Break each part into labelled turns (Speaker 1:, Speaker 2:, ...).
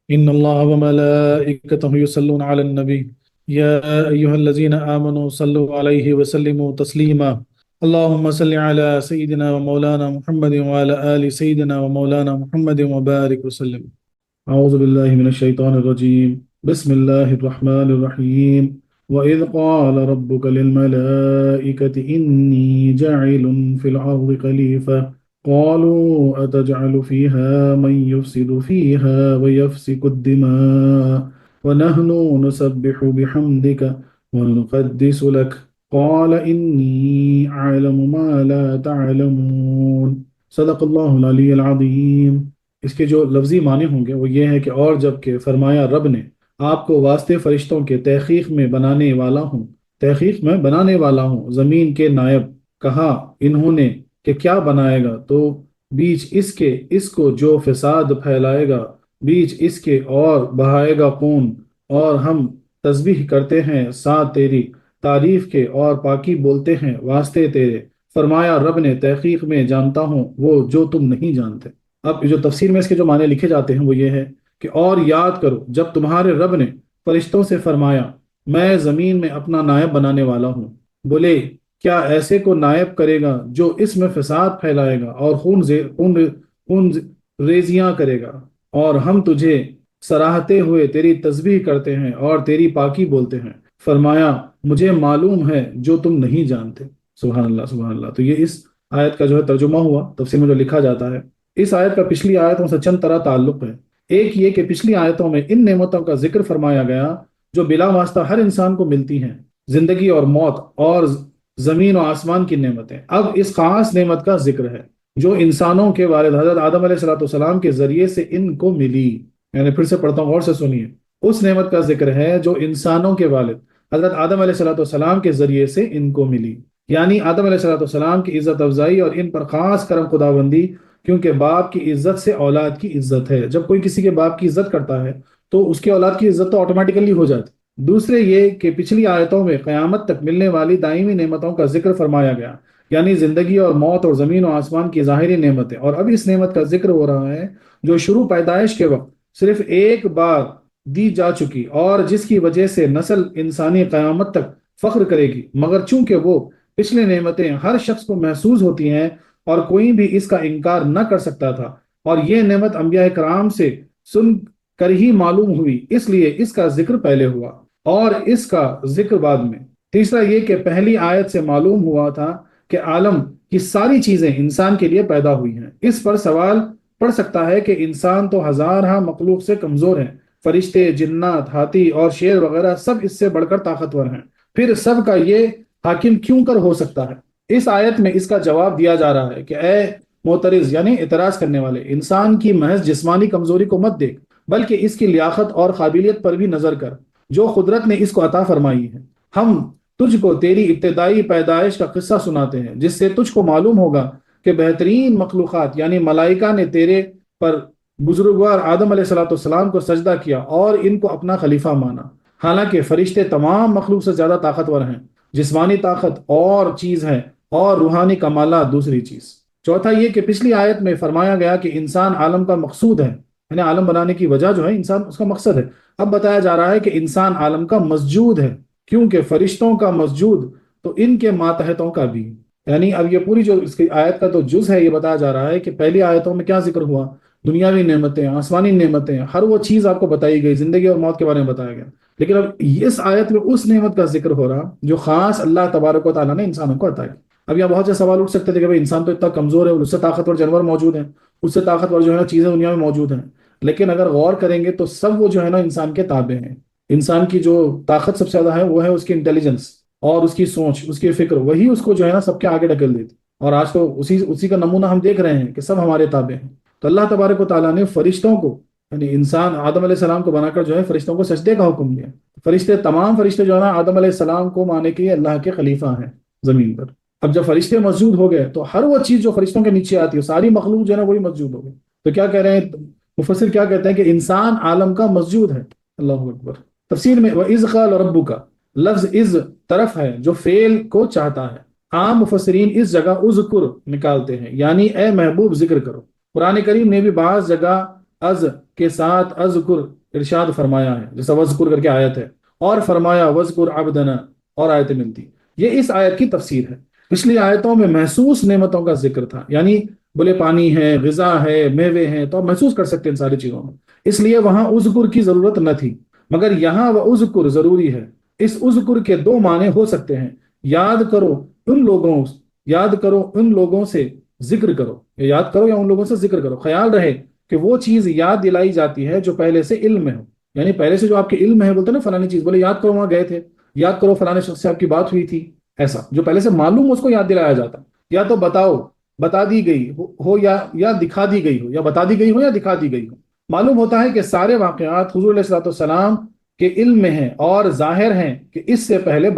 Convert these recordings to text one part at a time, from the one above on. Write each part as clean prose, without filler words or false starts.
Speaker 1: إن الله وملائكته يصلون على النبي يا أيها الذين آمنوا صلوا عليه وسلموا تسليما اللهم صل على سيدنا ومولانا محمد وعلى آل سيدنا ومولانا محمد وبارك وسلم. أعوذ بالله من الشيطان الرجيم. بسم الله الرحمن الرحيم. وإذ قال ربك للملائكة إني جاعل في الأرض خليفة قالوا أتجعل فيها من يفسد فيها ويفسك الدماء ونحن نسبح بحمدك ونقدس لك قال إني أعلم ما لا تعلمون. صدق اللہ العلی العظیم. اس کے جو لفظی معنی ہوں گے وہ یہ ہے کہ اور جب کہ فرمایا رب نے آپ کو واسطے فرشتوں کے تحقیق میں بنانے والا ہوں زمین کے نائب. کہا انہوں نے کہ کیا بنائے گا تو بیچ اس کو جو فساد پھیلائے گا بیچ اس کے اور بہائے گا خون. اور ہم تسبیح کرتے ہیں ساتھ تیری تعریف کے اور پاکی بولتے ہیں واسطے تیرے. فرمایا رب نے تحقیق میں جانتا ہوں وہ جو تم نہیں جانتے. اب جو تفسیر میں اس کے جو معنی لکھے جاتے ہیں وہ یہ ہے کہ اور یاد کرو جب تمہارے رب نے فرشتوں سے فرمایا میں زمین میں اپنا نائب بنانے والا ہوں. بولے کیا ایسے کو نائب کرے گا جو اس میں فساد پھیلائے گا اور خون ریزیاں کرے گا. اور ہم تجھے سراہتے ہوئے تیری تسبیح کرتے ہیں اور تیری پاکی بولتے ہیں. فرمایا مجھے معلوم ہے جو تم نہیں جانتے. سبحان اللہ سبحان اللہ. تو یہ اس آیت کا جو ہے ترجمہ ہوا تفسیر میں جو لکھا جاتا ہے. اس آیت کا پچھلی آیتوں سے چند طرح تعلق ہے. ایک یہ کہ پچھلی آیتوں میں ان نعمتوں کا ذکر فرمایا گیا جو بلا واسطہ ہر انسان کو ملتی ہیں، زندگی اور موت اور زمین و آسمان کی نعمتیں. اب اس خاص نعمت کا ذکر ہے جو انسانوں کے والد حضرت آدم علیہ السلام کے ذریعے سے ان کو ملی. یعنی پھر سے پڑھتا ہوں، غور سے سنیے. اس نعمت کا ذکر ہے جو انسانوں کے والد حضرت آدم علیہ السلام کے ذریعے سے ان کو ملی. یعنی آدم علیہ السلام کی عزت افزائی اور ان پر خاص کرم خداوندی، کیونکہ باپ کی عزت سے اولاد کی عزت ہے. جب کوئی کسی کے باپ کی عزت کرتا ہے تو اس کے اولاد کی عزت تو آٹومیٹیکلی ہو جاتی. دوسرے یہ کہ پچھلی آیتوں میں قیامت تک ملنے والی دائمی نعمتوں کا ذکر فرمایا گیا، یعنی زندگی اور موت اور زمین و آسمان کی ظاہری نعمتیں. اور اب اس نعمت کا ذکر ہو رہا ہے جو شروع پیدائش کے وقت صرف ایک بار دی جا چکی اور جس کی وجہ سے نسل انسانی قیامت تک فخر کرے گی. مگر چونکہ وہ پچھلی نعمتیں ہر شخص کو محسوس ہوتی ہیں اور کوئی بھی اس کا انکار نہ کر سکتا تھا، اور یہ نعمت انبیاء کرام سے سن کر ہی معلوم ہوئی، اس لیے اس کا ذکر پہلے ہوا اور اس کا ذکر بعد میں. تیسرا یہ کہ پہلی آیت سے معلوم ہوا تھا کہ عالم کی ساری چیزیں انسان کے لیے پیدا ہوئی ہیں. اس پر سوال پڑ سکتا ہے کہ انسان تو ہزارہ مخلوق سے کمزور ہیں. فرشتے، جنات، ہاتھی اور شیر وغیرہ سب اس سے بڑھ کر طاقتور ہیں. پھر سب کا یہ حاکم کیوں کر ہو سکتا ہے؟ اس آیت میں اس کا جواب دیا جا رہا ہے کہ اے معترض یعنی اعتراض کرنے والے، انسان کی محض جسمانی کمزوری کو مت دیکھ، بلکہ اس کی لیاقت اور قابلیت پر بھی نظر کر جو قدرت نے اس کو عطا فرمائی ہے. ہم تجھ کو تیری ابتدائی پیدائش کا قصہ سناتے ہیں جس سے تجھ کو معلوم ہوگا کہ بہترین مخلوقات یعنی ملائکہ نے تیرے پر بزرگوار آدم علیہ السلام کو سجدہ کیا اور ان کو اپنا خلیفہ مانا. حالانکہ فرشتے تمام مخلوق سے زیادہ طاقتور ہیں. جسمانی طاقت اور چیز ہے اور روحانی کمالات دوسری چیز. چوتھا یہ کہ پچھلی آیت میں فرمایا گیا کہ انسان عالم کا مقصود ہے، یعنی عالم بنانے کی وجہ جو ہے انسان اس کا مقصد ہے. اب بتایا جا رہا ہے کہ انسان عالم کا مسجود ہے، کیونکہ فرشتوں کا مسجود تو ان کے ماتحتوں کا بھی. یعنی اب یہ پوری جو اس کی آیت کا تو جز ہے، یہ بتایا جا رہا ہے کہ پہلی آیتوں میں کیا ذکر ہوا، دنیاوی نعمتیں، آسمانی نعمتیں، ہر وہ چیز آپ کو بتائی گئی، زندگی اور موت کے بارے میں بتایا گیا. لیکن اب اس آیت میں اس نعمت کا ذکر ہو رہا جو خاص اللہ تبارک و تعالیٰ نے انسانوں کو عطا کی. اب یہاں بہت سے سوال اٹھ سکتے تھے کہ بھئی انسان تو اتنا کمزور ہے، اس سے طاقتور جانور موجود ہیں، اس سے طاقتور جو ہے نا چیزیں دنیا میں موجود ہیں. لیکن اگر غور کریں گے تو سب وہ جو ہے نا انسان کے تابع ہیں. انسان کی جو طاقت سب سے زیادہ ہے وہ ہے اس کی انٹیلیجنس اور اس کی سوچ، اس کی فکر، وہی اس کو جو ہے نا سب کے آگے ڈھکیل دیتی. اور آج تو اسی کا نمونہ ہم دیکھ رہے ہیں کہ سب ہمارے تابع ہیں. تو اللہ تبارک و تعالیٰ نے فرشتوں کو، یعنی انسان آدم علیہ السلام کو بنا کر جو ہے فرشتوں کو سجدے کا حکم دیا. فرشتے، تمام فرشتے جو ہے نا آدم علیہ السلام کو ماننے کے لیے اللہ کے خلیفہ ہیں زمین پر. اب جب فرشتے مسجود ہو گئے تو ہر وہ چیز جو فرشتوں کے نیچے آتی ہے ساری مخلوق جو ہے نا وہی مسجود ہو گئی. تو کیا کہہ رہے ہیں مفسر، کیا کہتے ہیں کہ انسان عالم کا مسجود ہے. اللہ اکبر. تفسیر میں وَإِذْ قَالَ رَبُّكَ، لفظ از طرف ہے جو فعل کو چاہتا ہے. عام مفسرین اس جگہ اذکر نکالتے ہیں، یعنی اے محبوب ذکر کرو. قرآن کریم نے بھی بعض جگہ از کے ساتھ اذکر ارشاد فرمایا ہے، جیسا وذکر کر کے آیت ہے، اور فرمایا وذکر عبدنا، اور آیت ملتی. یہ اس آیت کی تفسیر ہے. پچھلی آیتوں میں محسوس نعمتوں کا ذکر تھا، یعنی بولے پانی ہے، غذا ہے، میوے ہیں، تو آپ محسوس کر سکتے ہیں ان ساری چیزوں میں، اس لیے وہاں اذکر کی ضرورت نہ تھی. مگر یہاں وہ اذکر ضروری ہے. اس اذکر کے دو معنی ہو سکتے ہیں: یاد کرو ان لوگوں، یاد کرو ان لوگوں سے ذکر کرو، یا یاد کرو یا ان لوگوں سے ذکر کرو. خیال رہے کہ وہ چیز یاد دلائی جاتی ہے جو پہلے سے علم میں ہو، یعنی پہلے سے جو آپ کے علم میں ہے، بولتے ہیں نا فلانی چیز، بولے یاد کرو وہاں گئے تھے، یاد کرو فلانے شخص سے آپ کی بات ہوئی تھی، ایسا جو پہلے سے معلوم اس کو یاد دلایا جاتا. یا تو بتاؤ، بتا دی گئی ہو یا دکھا دی گئی ہو، یا بتا دی گئی ہو یا دکھا دی گئی ہو. معلوم ہوتا ہے کہ سارے واقعات حضور علیہ الصلوۃ والسلام کے علم میں ہیں اور ظاہر ہیں کہ اس سے پہلے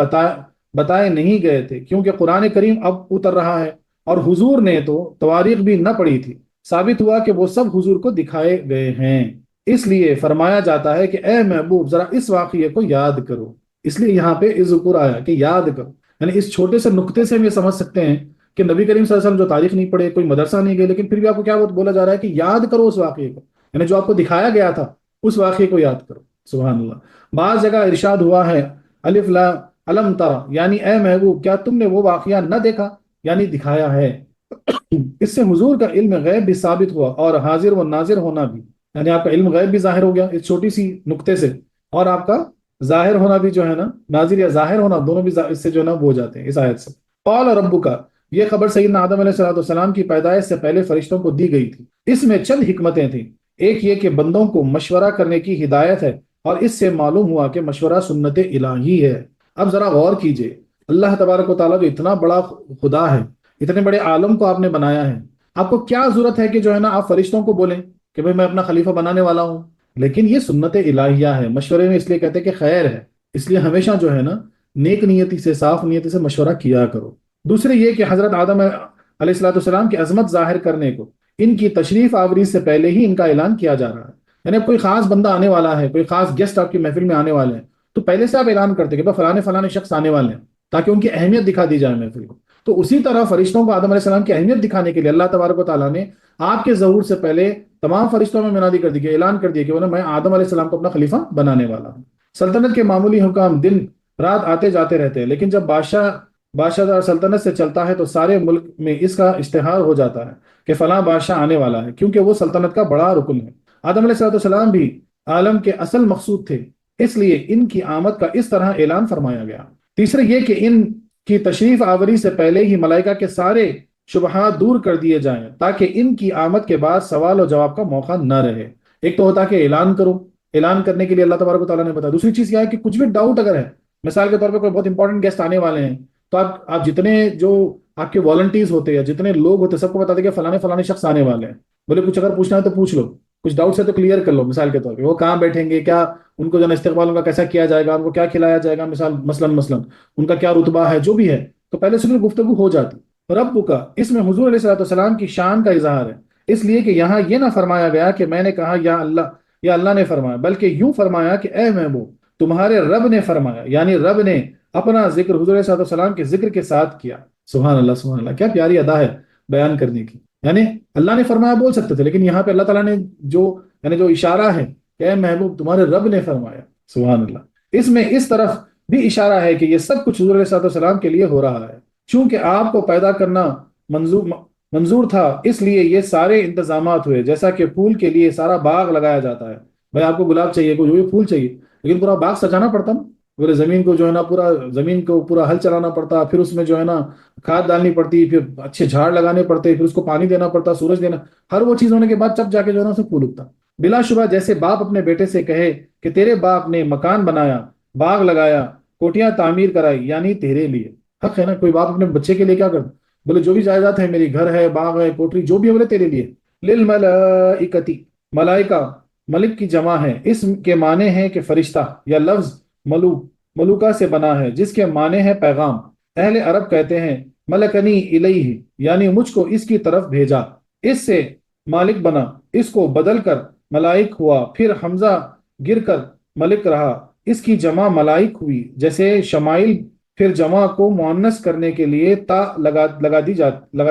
Speaker 1: بتائے نہیں گئے تھے، کیونکہ قرآن کریم اب اتر رہا ہے اور حضور نے تو تواریخ بھی نہ پڑھی تھی. ثابت ہوا کہ وہ سب حضور کو دکھائے گئے ہیں. اس لیے فرمایا جاتا ہے کہ اے محبوب ذرا اس واقعے کو یاد کرو. اس لیے یہاں پہ ذکر آیا کہ یاد کرو، یعنی اس چھوٹے سے نقطے سے ہم یہ سمجھ سکتے ہیں کہ نبی کریم صلی اللہ علیہ وسلم جو تاریخ نہیں پڑھے، کوئی مدرسہ نہیں گئے، لیکن پھر بھی آپ کو کیا بولا جا رہا ہے کہ یاد کرو اس واقعے کو، یعنی جو آپ کو دکھایا گیا تھا اس واقعے کو یاد کرو. سبحان اللہ. بعض جگہ ارشاد ہوا ہے الف لا الم ترا، یعنی اے محبوب کیا تم نے وہ واقعہ نہ دیکھا، یعنی دکھایا ہے. اس سے حضور کا علم غیب بھی ثابت ہوا اور حاضر و ناظر ہونا بھی، یعنی آپ کا علم غیب بھی ظاہر ہو گیا اس چھوٹی سی نقطے سے، اور آپ کا ظاہر ہونا بھی جو ہے نا، ناظر یا ظاہر ہونا دونوں بھی اس سے جو ہے نا وہ ہو جاتے ہیں اس آیت سے. قال ربک، یہ خبر سیدنا آدم علیہ السلام کی پیدائش سے پہلے فرشتوں کو دی گئی تھی. اس میں چند حکمتیں تھیں. ایک یہ کہ بندوں کو مشورہ کرنے کی ہدایت ہے، اور اس سے معلوم ہوا کہ مشورہ سنت الہی ہے. اب ذرا غور کیجئے، اللہ تبارک و تعالیٰ جو اتنا بڑا خدا ہے، اتنے بڑے عالم کو آپ نے بنایا ہے، آپ کو کیا ضرورت ہے کہ جو ہے نا آپ فرشتوں کو بولیں کہ بھئی میں اپنا خلیفہ بنانے والا ہوں؟ لیکن یہ سنت الہیہ ہے. مشورے میں اس لیے کہتے ہیں کہ خیر ہے، اس لیے ہمیشہ جو ہے نا نیک نیتی سے، صاف نیتی سے مشورہ کیا کرو. دوسرے یہ کہ حضرت آدم علیہ السلام کی عظمت ظاہر کرنے کو ان کی تشریف آوری سے پہلے ہی ان کا اعلان کیا جا رہا ہے. یعنی اب کوئی خاص بندہ آنے والا ہے، کوئی خاص گیسٹ آپ کی محفل میں آنے والے ہیں، تو پہلے سے آپ اعلان کرتے کہ فلانے فلانے شخص آنے والے ہیں، تاکہ ان کی اہمیت دکھا دی جائے محفل کو. تو اسی طرح فرشتوں کو آدم علیہ السلام کی اہمیت دکھانے کے لیے اللہ تبارک و تعالیٰ نے آپ کے ظہور سے پہلے تمام فرشتوں میں منادی کر دی، کہ اعلان کر دیا کہ میں آدم علیہ السلام کو اپنا خلیفہ بنانے والا ہوں. سلطنت کے معمولی حکام دن رات آتے جاتے رہتے ہیں، لیکن جب بادشاہ دار سلطنت سے چلتا ہے تو سارے ملک میں اس کا اشتہار ہو جاتا ہے کہ فلاں بادشاہ آنے والا ہے، کیونکہ وہ سلطنت کا بڑا رکن ہے. آدم علیہ السلام بھی عالم کے اصل مقصود تھے، اس لیے ان کی آمد کا اس طرح اعلان فرمایا گیا. تیسرے یہ کہ ان کی تشریف آوری سے پہلے ہی ملائکہ کے سارے شبہات دور کر دیے جائیں، تاکہ ان کی آمد کے بعد سوال و جواب کا موقع نہ رہے. ایک تو ہوتا کہ اعلان کرو، اعلان کرنے کے لیے اللہ تبارک و تعالیٰ نے بتایا. دوسری چیز کیا ہے کہ کچھ بھی ڈاؤٹ اگر ہے، مثال کے طور پہ کوئی بہت انپورٹنٹ گیسٹ آنے والے ہیں، تو آپ جتنے جو آپ کے والنٹیز ہوتے ہیں یا جتنے لوگ ہوتے ہیں سب کو بتا دیں کہ فلانے شخص آنے والے ہیں. بولے کچھ اگر پوچھنا ہے تو پوچھ لو، کچھ ڈاؤٹس ہے تو کلیئر کر لو. مثال کے طور پہ وہ کہاں بیٹھیں گے، کیا ان کو جو ہے استقبال ان کا کیسا کیا جائے گا، ان کو کیا کھلایا جائے گا، مثلا ان کا کیا رتبہ ہے، جو بھی ہے، تو پہلے سے گفتگو ہو جاتی. رب کا اس میں حضور علیہ السلام کی شان کا اظہار ہے، اس لیے کہ یہاں یہ نہ فرمایا گیا کہ میں نے کہا یا اللہ نے فرمایا، بلکہ یوں فرمایا کہ اے محبوب تمہارے رب نے فرمایا، یعنی رب نے اپنا ذکر حضور علیہ السلام کے ذکر کے ساتھ کیا. سبحان اللہ سبحان اللہ، کیا پیاری ادا ہے بیان کرنے کی. یعنی اللہ نے فرمایا بول سکتے تھے، لیکن یہاں پہ اللہ تعالیٰ نے جو اشارہ ہے کہ اے محبوب تمہارے رب نے فرمایا. سبحان اللہ. اس میں اس طرف بھی اشارہ ہے کہ یہ سب کچھ حضور علیہ السلام کے لیے ہو رہا ہے. چونکہ آپ کو پیدا کرنا منظور تھا، اس لیے یہ سارے انتظامات ہوئے. جیسا کہ پھول کے لیے سارا باغ لگایا جاتا ہے، بھائی آپ کو گلاب چاہیے، کوئی جو پھول چاہیے، لیکن پورا باغ سجانا پڑتا نا. پورے زمین کو جو ہے نا زمین کو پورا ہل چلانا پڑتا، پھر اس میں جو ہے نا کھاد ڈالنی پڑتی، پھر اچھے جھاڑ لگانے پڑتے، پھر اس کو پانی دینا پڑتا، سورج دینا، ہر وہ چیز ہونے کے بعد جب جا کے جو ہے نا اسے پھول اگتا. بلا شبہ جیسے باپ اپنے بیٹے سے کہے کہ تیرے باپ نے مکان بنایا، باغ لگایا، کوٹیاں تعمیر کرائی، یعنی تیرے لیے. حق ہے نا، کوئی باپ اپنے بچے کے لیے کیا کرتا، بولے جو بھی جائیداد ہے میری، گھر ہے، باغ ہے، کوٹری، جو بھی ہے، بولے تیرے لیے. للملائکتی، ملائکہ ملک کی جمع ہے، اس کے معنی ہے کہ فرشتہ، یا لفظ ملوکہ سے بنا ہے جس کے معنی ہے پیغام. اہل عرب کہتے ہیں ملکنی الیہ، یعنی مجھ کو اس کی طرف بھیجا. اس سے مالک بنا، اس کو بدل کر ملائک ہوا، پھر حمزہ گر کر ملک رہا، اس کی جمع ملائک ہوئی. جیسے شمائل پھر جمع کو مؤنث کرنے کے لیے تا لگا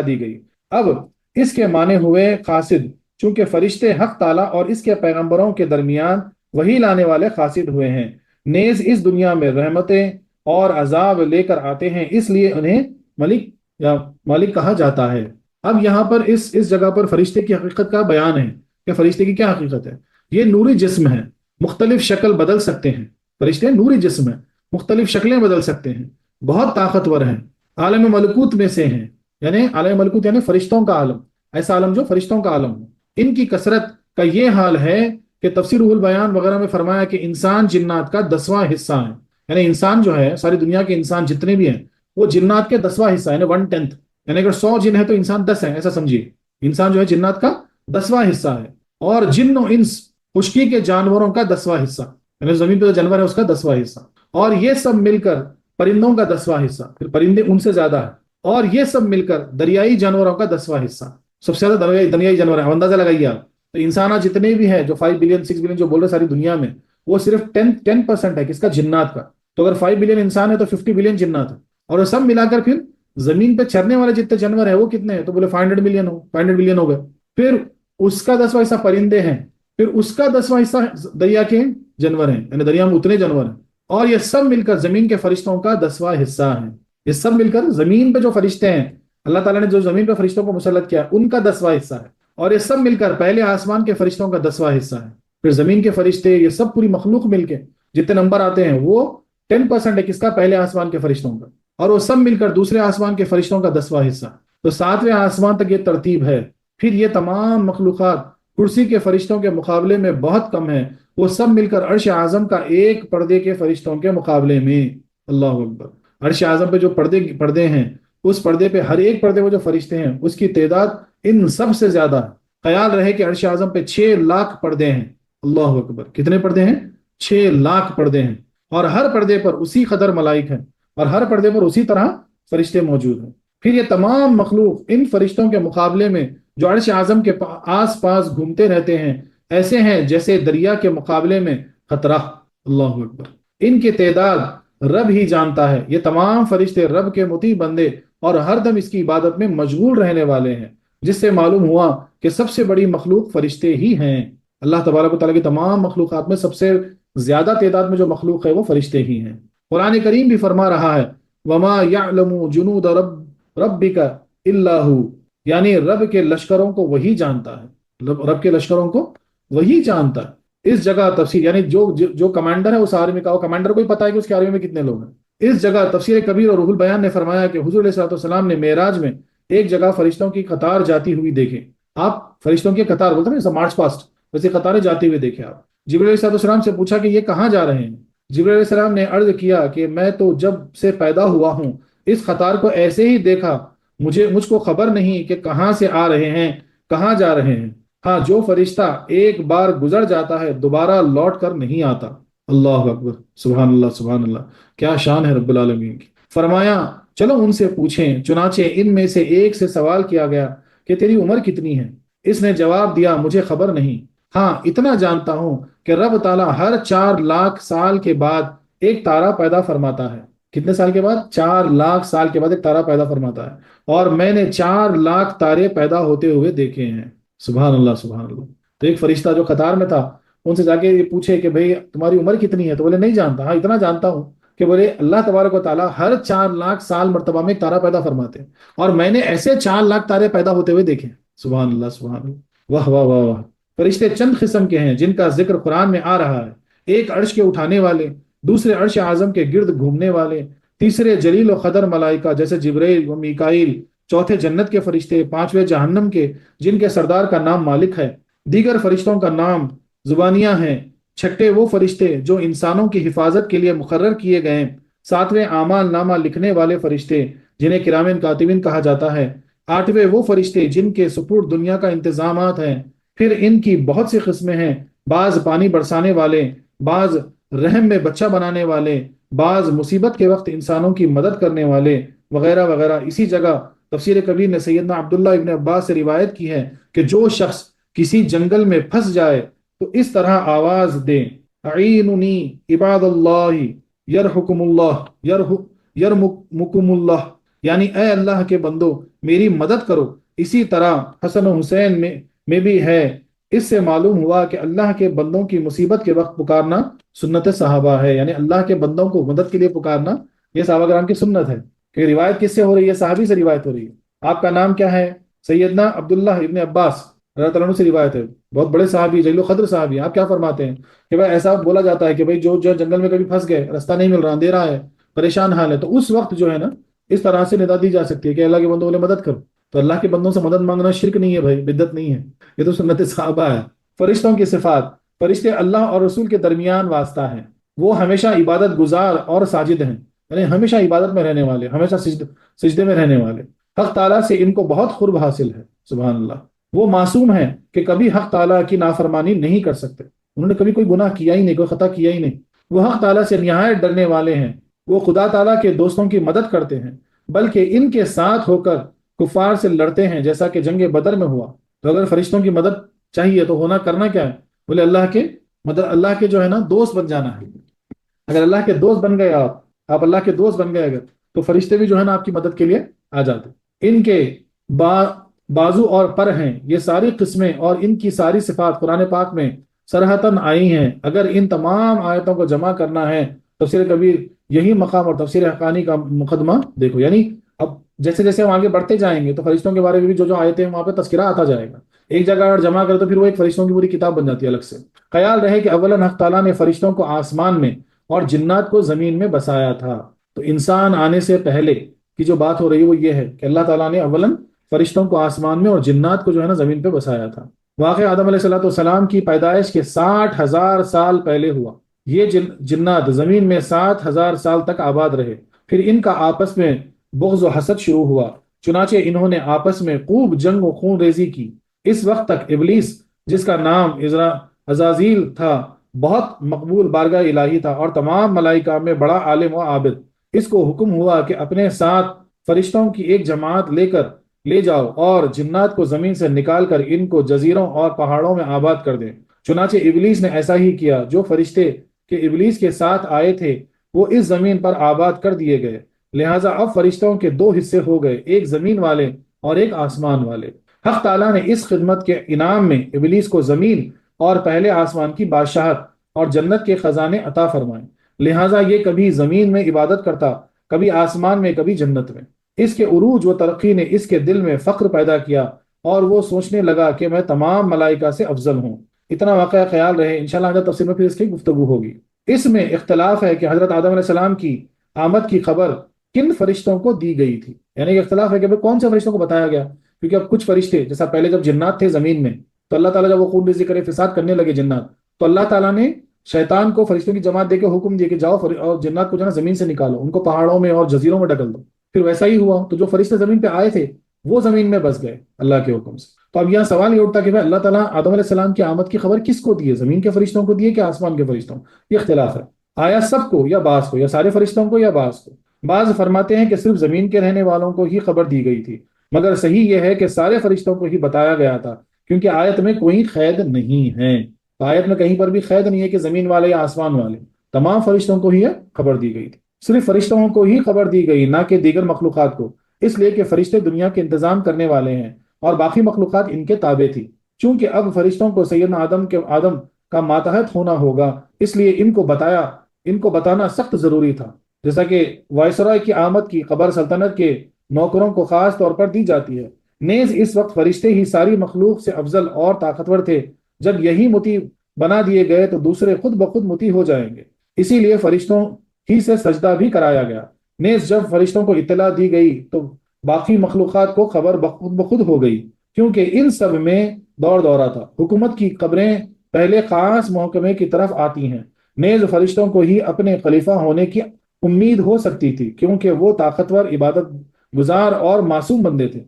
Speaker 1: دی گئی. اب اس کے معنی ہوئے قاصد، چونکہ فرشتے حق تعالیٰ اور اس کے پیغمبروں کے درمیان وہی لانے والے قاصد ہوئے ہیں، نیز اس دنیا میں رحمتیں اور عذاب لے کر آتے ہیں، اس لیے انہیں ملک یا مالک کہا جاتا ہے۔ اب یہاں پر اس جگہ پر فرشتے کی حقیقت کا بیان ہے کہ فرشتے کی کیا حقیقت ہے۔ یہ نوری جسم ہے، مختلف شکل بدل سکتے ہیں۔ فرشتے نوری جسم ہیں، مختلف شکلیں بدل سکتے ہیں، بہت طاقتور ہیں، عالم ملکوت میں سے ہیں، یعنی عالم ملکوت یعنی فرشتوں کا عالم، ایسا عالم جو فرشتوں کا عالم ہو۔ ان کی کثرت کا یہ حال ہے کہ تفسیر روح البیان وغیرہ میں فرمایا کہ انسان جنات کا 10واں حصہ ہے، یعنی انسان جو ہے، ساری دنیا کے انسان جتنے بھی ہیں وہ جنات کے 10واں حصہ یعنی 1/10، یعنی اگر 100 جن ہے تو انسان 10 ہیں، ایسا سمجھیے۔ انسان جو ہے جنات کا 10واں حصہ ہے، اور جن و انس خشکی کے جانوروں کا 10واں حصہ، یعنی زمین پہ جو جانور ہے اس کا 10واں حصہ، اور یہ سب مل کر پرندوں کا 10واں حصہ، پھر پرندے ان سے زیادہ ہے، اور یہ سب مل کر دریائی جانوروں کا 10واں حصہ، سب سے زیادہ دریائی جانور ہیں، اندازہ لگائیے آپ۔ تو انسانات جتنے بھی ہیں جو 5 بلین 6 بلین جو بول رہے ساری دنیا میں، وہ صرف 10% ہے کس کا؟ جنات کا۔ تو اگر 5 بلین انسان ہے تو 50 بلین جنات ہے، اور وہ سب ملا کر پھر زمین پہ چرنے والے جتنے جانور ہیں وہ کتنے ہیں؟ تو بولے 500 ملین 500 بلین ہو گئے۔ پھر اس کا 10واں حصہ پرندے ہیں، پھر اس کا 10واں حصہ دریا کے جانور ہیں، یعنی دریا میں اتنے جانور ہیں، اور یہ سب مل کر زمین کے فرشتوں کا 10واں حصہ ہے۔ یہ سب مل کر زمین پہ جو فرشتے ہیں، اللہ تعالیٰ نے جو زمین پہ فرشتوں کو مسلط کیا ان کا 10واں حصہ ہے، اور یہ سب مل کر پہلے آسمان کے فرشتوں کا 10واں حصہ ہے۔ پھر زمین کے فرشتے، یہ سب پوری مخلوق مل کے جتنے نمبر آتے ہیں وہ 10% ہے کس کا؟ پہلے آسمان کے فرشتوں کا، اور وہ سب مل کر دوسرے آسمان کے فرشتوں کا 10واں حصہ۔ تو 7ویں آسمان تک یہ ترتیب ہے۔ پھر یہ تمام مخلوقات کرسی کے فرشتوں کے مقابلے میں بہت کم ہے، وہ سب مل کر عرش اعظم کا ایک پردے کے فرشتوں کے مقابلے میں۔ اللہ اکبر۔ عرش اعظم پہ جو پردے ہیں، اس پردے پہ ہر ایک پردے میں جو فرشتے ہیں اس کی تعداد ان سب سے زیادہ ہے۔ خیال رہے کہ عرش اعظم پہ 6 لاکھ پردے ہیں۔ اللہ اکبر۔ کتنے پردے ہیں؟ 6 لاکھ پردے ہیں، اور ہر پردے پر اسی قدر ملائک ہیں، اور ہر پردے پر اسی طرح فرشتے موجود ہیں۔ پھر یہ تمام مخلوق ان فرشتوں کے مقابلے میں جو عرش اعظم کے آس پاس گھومتے رہتے ہیں، ایسے ہیں جیسے دریا کے مقابلے میں قطرہ۔ اللہ اکبر۔ ان کی تعداد رب ہی جانتا ہے۔ یہ تمام فرشتے رب کے مطیع بندے اور ہر دم اس کی عبادت میں مشغول رہنے والے ہیں، جس سے معلوم ہوا کہ سب سے بڑی مخلوق فرشتے ہی ہیں۔ اللہ تبارک و تعالیٰ کی تمام مخلوقات میں سب سے زیادہ تعداد میں جو مخلوق ہے وہ فرشتے ہی ہیں۔ قرآن کریم بھی فرما رہا ہے وَمَا يَعْلَمُ جُنُودَ رَبِّكَ إِلَّا هُ، یعنی رب کے لشکروں کو وہی جانتا ہے، رب کے لشکروں کو وہی جانتا ہے۔ اس جگہ تفسیر یعنی جو کمانڈر ہے اس آرمی کا، وہ کمانڈر کو ہی پتا ہے کہ اس کے آرمی میں کتنے لوگ ہیں۔ اس جگہ تفسیر کبیر اور روح البیان نے فرمایا کہ حضور علیہ الصلوۃ والسلام نے معراج میں ایک جگہ فرشتوں کی قطار جاتی ہوئی دیکھے۔ آپ فرشتوں کی قطار بولتے ہیں مارچ پاسٹ، ویسے قطاریں جاتی ہوئی دیکھے آپ۔ جبرائیل علیہ السلام سے پوچھا کہ یہ کہاں جا رہے ہیں؟ جبرائیل علیہ السلام نے عرض کیا کہ میں تو جب سے پیدا ہوا ہوں اس قطار کو ایسے ہی دیکھا، مجھ کو خبر نہیں کہ کہاں سے آ رہے ہیں کہاں جا رہے ہیں۔ ہاں، جو فرشتہ ایک بار گزر جاتا ہے دوبارہ لوٹ کر نہیں آتا۔ اللہ اکبر۔ سبحان اللہ سبحان اللہ، کیا شان ہے رب العالمین کی۔ فرمایا چلو ان سے پوچھیں۔ چنانچہ ان میں سے ایک سے سوال کیا گیا کہ تیری عمر کتنی ہے؟ اس نے جواب دیا مجھے خبر نہیں، ہاں اتنا جانتا ہوں کہ رب تعالیٰ ہر 4 لاکھ سال کے بعد ایک تارا پیدا فرماتا ہے۔ کتنے سال کے بعد؟ 4 لاکھ سال کے بعد ایک تارا پیدا فرماتا ہے، اور میں نے 4 لاکھ تارے پیدا ہوتے ہوئے دیکھے ہیں۔ سبحان اللہ سبحان اللہ۔ تو ایک فرشتہ جو قطار میں تھا ان سے جا کے یہ پوچھے کہ بھئی تمہاری عمر کتنی ہے؟ تو بولے نہیں جانتا، ہاں اتنا جانتا ہوں کہ بولے اللہ تبارک و تعالیٰ ہر 4 لاکھ سال مرتبہ میں ایک تارا پیدا فرماتے ہیں، اور میں نے ایسے 4 لاکھ تارے پیدا ہوتے ہوئے دیکھے۔ سبحان اللہ سبحان اللہ۔ واہ واہ واہ واہ۔ فرشتے چند قسم کے ہیں جن کا ذکر قرآن میں آ رہا ہے۔ ایک عرش کے اٹھانے والے، دوسرے عرش اعظم کے گرد گھومنے والے، تیسرے جلیل و قدر ملائکہ جیسے جبرائیل و میکائیل، چوتھے جنت کے فرشتے، پانچویں جہنم کے جن کے سردار کا نام مالک ہے، دیگر فرشتوں کا نام زبانیہ ہیں، چھٹے وہ فرشتے جو انسانوں کی حفاظت کے لیے مقرر کیے گئے، ساتویں اعمال نامہ لکھنے والے فرشتے جنہیں کرامن کاتبین کہا جاتا ہے، آٹھویں وہ فرشتے جن کے سپرد دنیا کا انتظامات ہیں، پھر ان کی بہت سی قسمیں ہیں، بعض پانی برسانے والے، بعض رحم میں بچہ بنانے والے، بعض مصیبت کے وقت انسانوں کی مدد کرنے والے، وغیرہ وغیرہ۔ اسی جگہ تفسیر کبیر نے سیدنا عبداللہ ابن عباس سے روایت کی ہے کہ جو شخص کسی جنگل میں پھنس جائے تو اس طرح آواز دے اعیننی عباد اللہ یرحکم اللہ یرمکم اللہ، یعنی اے اللہ کے بندو میری مدد کرو۔ اسی طرح حسن و حسین میں بھی ہے۔ اس سے معلوم ہوا کہ اللہ کے بندوں کی مصیبت کے وقت پکارنا سنت صحابہ ہے، یعنی اللہ کے بندوں کو مدد کے لیے پکارنا یہ صحابہ کرام کی سنت ہے۔ کہ روایت کس سے ہو رہی ہے؟ صحابی سے روایت ہو رہی ہے۔ آپ کا نام کیا ہے؟ سیدنا عبداللہ ابن عباس اللہ تعالیٰ عنہ سے روایت ہے، بہت بڑے صحابی، جلیل القدر صحابی۔ آپ کیا فرماتے ہیں کہ بھائی ایسا بولا جاتا ہے کہ بھائی جو جنگل میں کبھی پھنس گئے، راستہ نہیں مل رہا، اندھیرا ہے، پریشان حال ہے، تو اس وقت جو ہے نا اس طرح سے ندا دی جا سکتی ہے کہ اللہ کے بندوں بولے مدد کرو۔ تو اللہ کے بندوں سے مدد مانگنا شرک نہیں ہے بھائی، بدعت نہیں ہے، یہ تو سنت صحابہ ہے۔ فرشتوں کی صفات: فرشتے اللہ اور رسول کے درمیان واسطہ ہیں، وہ ہمیشہ عبادت گزار اور ساجد ہیں، یعنی ہمیشہ عبادت میں رہنے والے، ہمیشہ سجدے میں رہنے والے۔ حق تعالیٰ سے ان کو بہت قرب حاصل ہے، سبحان اللہ۔ وہ معصوم ہیں کہ کبھی حق تعالیٰ کی نافرمانی نہیں کر سکتے، انہوں نے کبھی کوئی گناہ کیا ہی نہیں، کوئی خطا کیا ہی نہیں۔ وہ حق تعالیٰ سے نہایت ڈرنے والے ہیں، وہ خدا تعالیٰ کے دوستوں کی مدد کرتے ہیں، بلکہ ان کے ساتھ ہو کر کفار سے لڑتے ہیں، جیسا کہ جنگ بدر میں ہوا۔ تو اگر فرشتوں کی مدد چاہیے تو ہونا کرنا کیا ہے؟ بولے اللہ کے مدد، اللہ کے جو ہے نا دوست بن جانا ہے۔ اگر اللہ کے دوست بن گئے آپ اللہ کے دوست بن گئے اگر، تو فرشتے بھی جو ہے نا آپ کی مدد کے لیے آ جاتے۔ ان کے با بازو اور پر ہیں، یہ ساری قسمیں اور ان کی ساری صفات قرآن پاک میں صراحتاً آئی ہیں۔ اگر ان تمام آیتوں کو جمع کرنا ہے، تفسیر کبیر یہی مقام اور تفسیر حقانی کا مقدمہ دیکھو، یعنی اب جیسے جیسے ہم آگے بڑھتے جائیں گے تو فرشتوں کے بارے میں بھی جو جو آیتیں ہیں وہاں پہ تذکرہ آتا جائے گا۔ ایک جگہ اگر جمع کرے تو پھر وہ ایک فرشتوں کی پوری کتاب بن جاتی ہے الگ سے۔ خیال رہے کہ اولاً حق تعالیٰ نے فرشتوں کو آسمان میں اور جنات کو زمین میں بسایا تھا۔ تو انسان آنے سے پہلے کی جو بات ہو رہی ہے وہ یہ ہے کہ اللہ تعالیٰ نے اولاً فرشتوں کو آسمان میں اور جنات کو جو ہے نا زمین پہ بسایا تھا۔ واقع آدم علیہ السلام کی پیدائش کے 60,000 سال پہلے ہوا۔ یہ جنات زمین میں 7,000 سال تک آباد رہے، پھر ان کا آپس میں بغض و حسد شروع ہوا، چنانچہ انہوں نے آپس میں خوب جنگ و خون ریزی کی۔ اس وقت تک ابلیس، جس کا نام عزازیل تھا، بہت مقبول بارگاہ الہی تھا اور تمام ملائکہ میں بڑا عالم و عابد۔ اس کو حکم ہوا کہ اپنے ساتھ فرشتوں کی ایک جماعت لے جاؤ اور جنات کو زمین سے نکال کر ان کو جزیروں اور پہاڑوں میں آباد کر دیں۔ چنانچہ ابلیس نے ایسا ہی کیا۔ جو فرشتے کہ ابلیس کے ساتھ آئے تھے وہ اس زمین پر آباد کر دیے گئے، لہٰذا اب فرشتوں کے دو حصے ہو گئے، ایک زمین والے اور ایک آسمان والے۔ حق تعالیٰ نے اس خدمت کے انعام میں ابلیس کو زمین اور پہلے آسمان کی بادشاہت اور جنت کے خزانے عطا فرمائے، لہٰذا یہ کبھی زمین میں عبادت کرتا، کبھی آسمان میں، کبھی جنت میں۔ اس کے عروج و ترقی نے اس کے دل میں فخر پیدا کیا اور وہ سوچنے لگا کہ میں تمام ملائکہ سے افضل ہوں۔ اتنا واقعہ خیال رہے، انشاءاللہ آگے تفسیر میں پھر اس کی گفتگو ہوگی۔ اس میں اختلاف ہے کہ حضرت آدم علیہ السلام کی آمد کی خبر کن فرشتوں کو دی گئی تھی، یعنی کہ اختلاف ہے کہ کون سے فرشتوں کو بتایا گیا، کیونکہ اب کچھ فرشتے جیسا پہلے جب جنات تھے زمین میں تو اللہ تعالیٰ جب وہ خون ریزی کرے فساد کرنے لگے جنات، تو اللہ تعالیٰ نے شیطان کو فرشتوں کی جماعت دے کے حکم دیا کہ جاؤ اور جنات کو جو ہے نا زمین سے نکالو، ان کو پہاڑوں میں اور جزیروں میں ڈکل دو۔ پھر ویسا ہی ہوا، تو جو فرشتے زمین پہ آئے تھے وہ زمین میں بس گئے اللہ کے حکم سے۔ تو اب یہاں سوال یہ اٹھتا کہ بھائی اللہ تعالیٰ آدم علیہ السلام کی آمد کی خبر کس کو دی ہے؟ زمین کے فرشتوں کو دی ہے کہ آسمان کے فرشتوں؟ یہ اختلاف ہے، آیا سب کو یا بعض کو، یا سارے فرشتوں کو یا بعض کو؟ بعض فرماتے ہیں کہ صرف زمین کے رہنے والوں کو ہی خبر دی گئی تھی، مگر صحیح یہ ہے کہ سارے فرشتوں کو ہی بتایا گیا تھا، کیونکہ آیت میں کوئی قید نہیں ہے، آیت میں کہیں پر بھی قید نہیں ہے کہ زمین والے یا آسمان والے، تمام فرشتوں کو ہی خبر دی گئی تھی۔ صرف فرشتوں کو ہی خبر دی گئی، نہ کہ دیگر مخلوقات کو، اس لیے کہ فرشتے دنیا کے انتظام کرنے والے ہیں اور باقی مخلوقات ان کے تابع تھی۔ چونکہ اب فرشتوں کو سیدنا آدم کا ماتحت ہونا ہوگا، اس لیے ان کو بتانا سخت ضروری تھا، جیسا کہ وائسرائے کی آمد کی خبر سلطنت کے نوکروں کو خاص طور پر دی جاتی ہے۔ نیز اس وقت فرشتے ہی ساری مخلوق سے افضل اور طاقتور تھے، جب یہی مطیع بنا دیے گئے تو دوسرے خود بخود مطیع ہو جائیں گے، اسی لیے فرشتوں ہی سے سجدہ بھی کرایا گیا۔ نیز جب فرشتوں کو اطلاع دی گئی تو باقی مخلوقات کو خبر بخود ہو گئی، کیونکہ ان سب میں دورہ تھا۔ حکومت کی خبریں پہلے خاص محکمے کی طرف آتی ہیں۔ نیز فرشتوں کو ہی اپنے خلیفہ ہونے کی امید ہو سکتی تھی، کیونکہ وہ طاقتور، عبادت گزار اور معصوم بندے تھے۔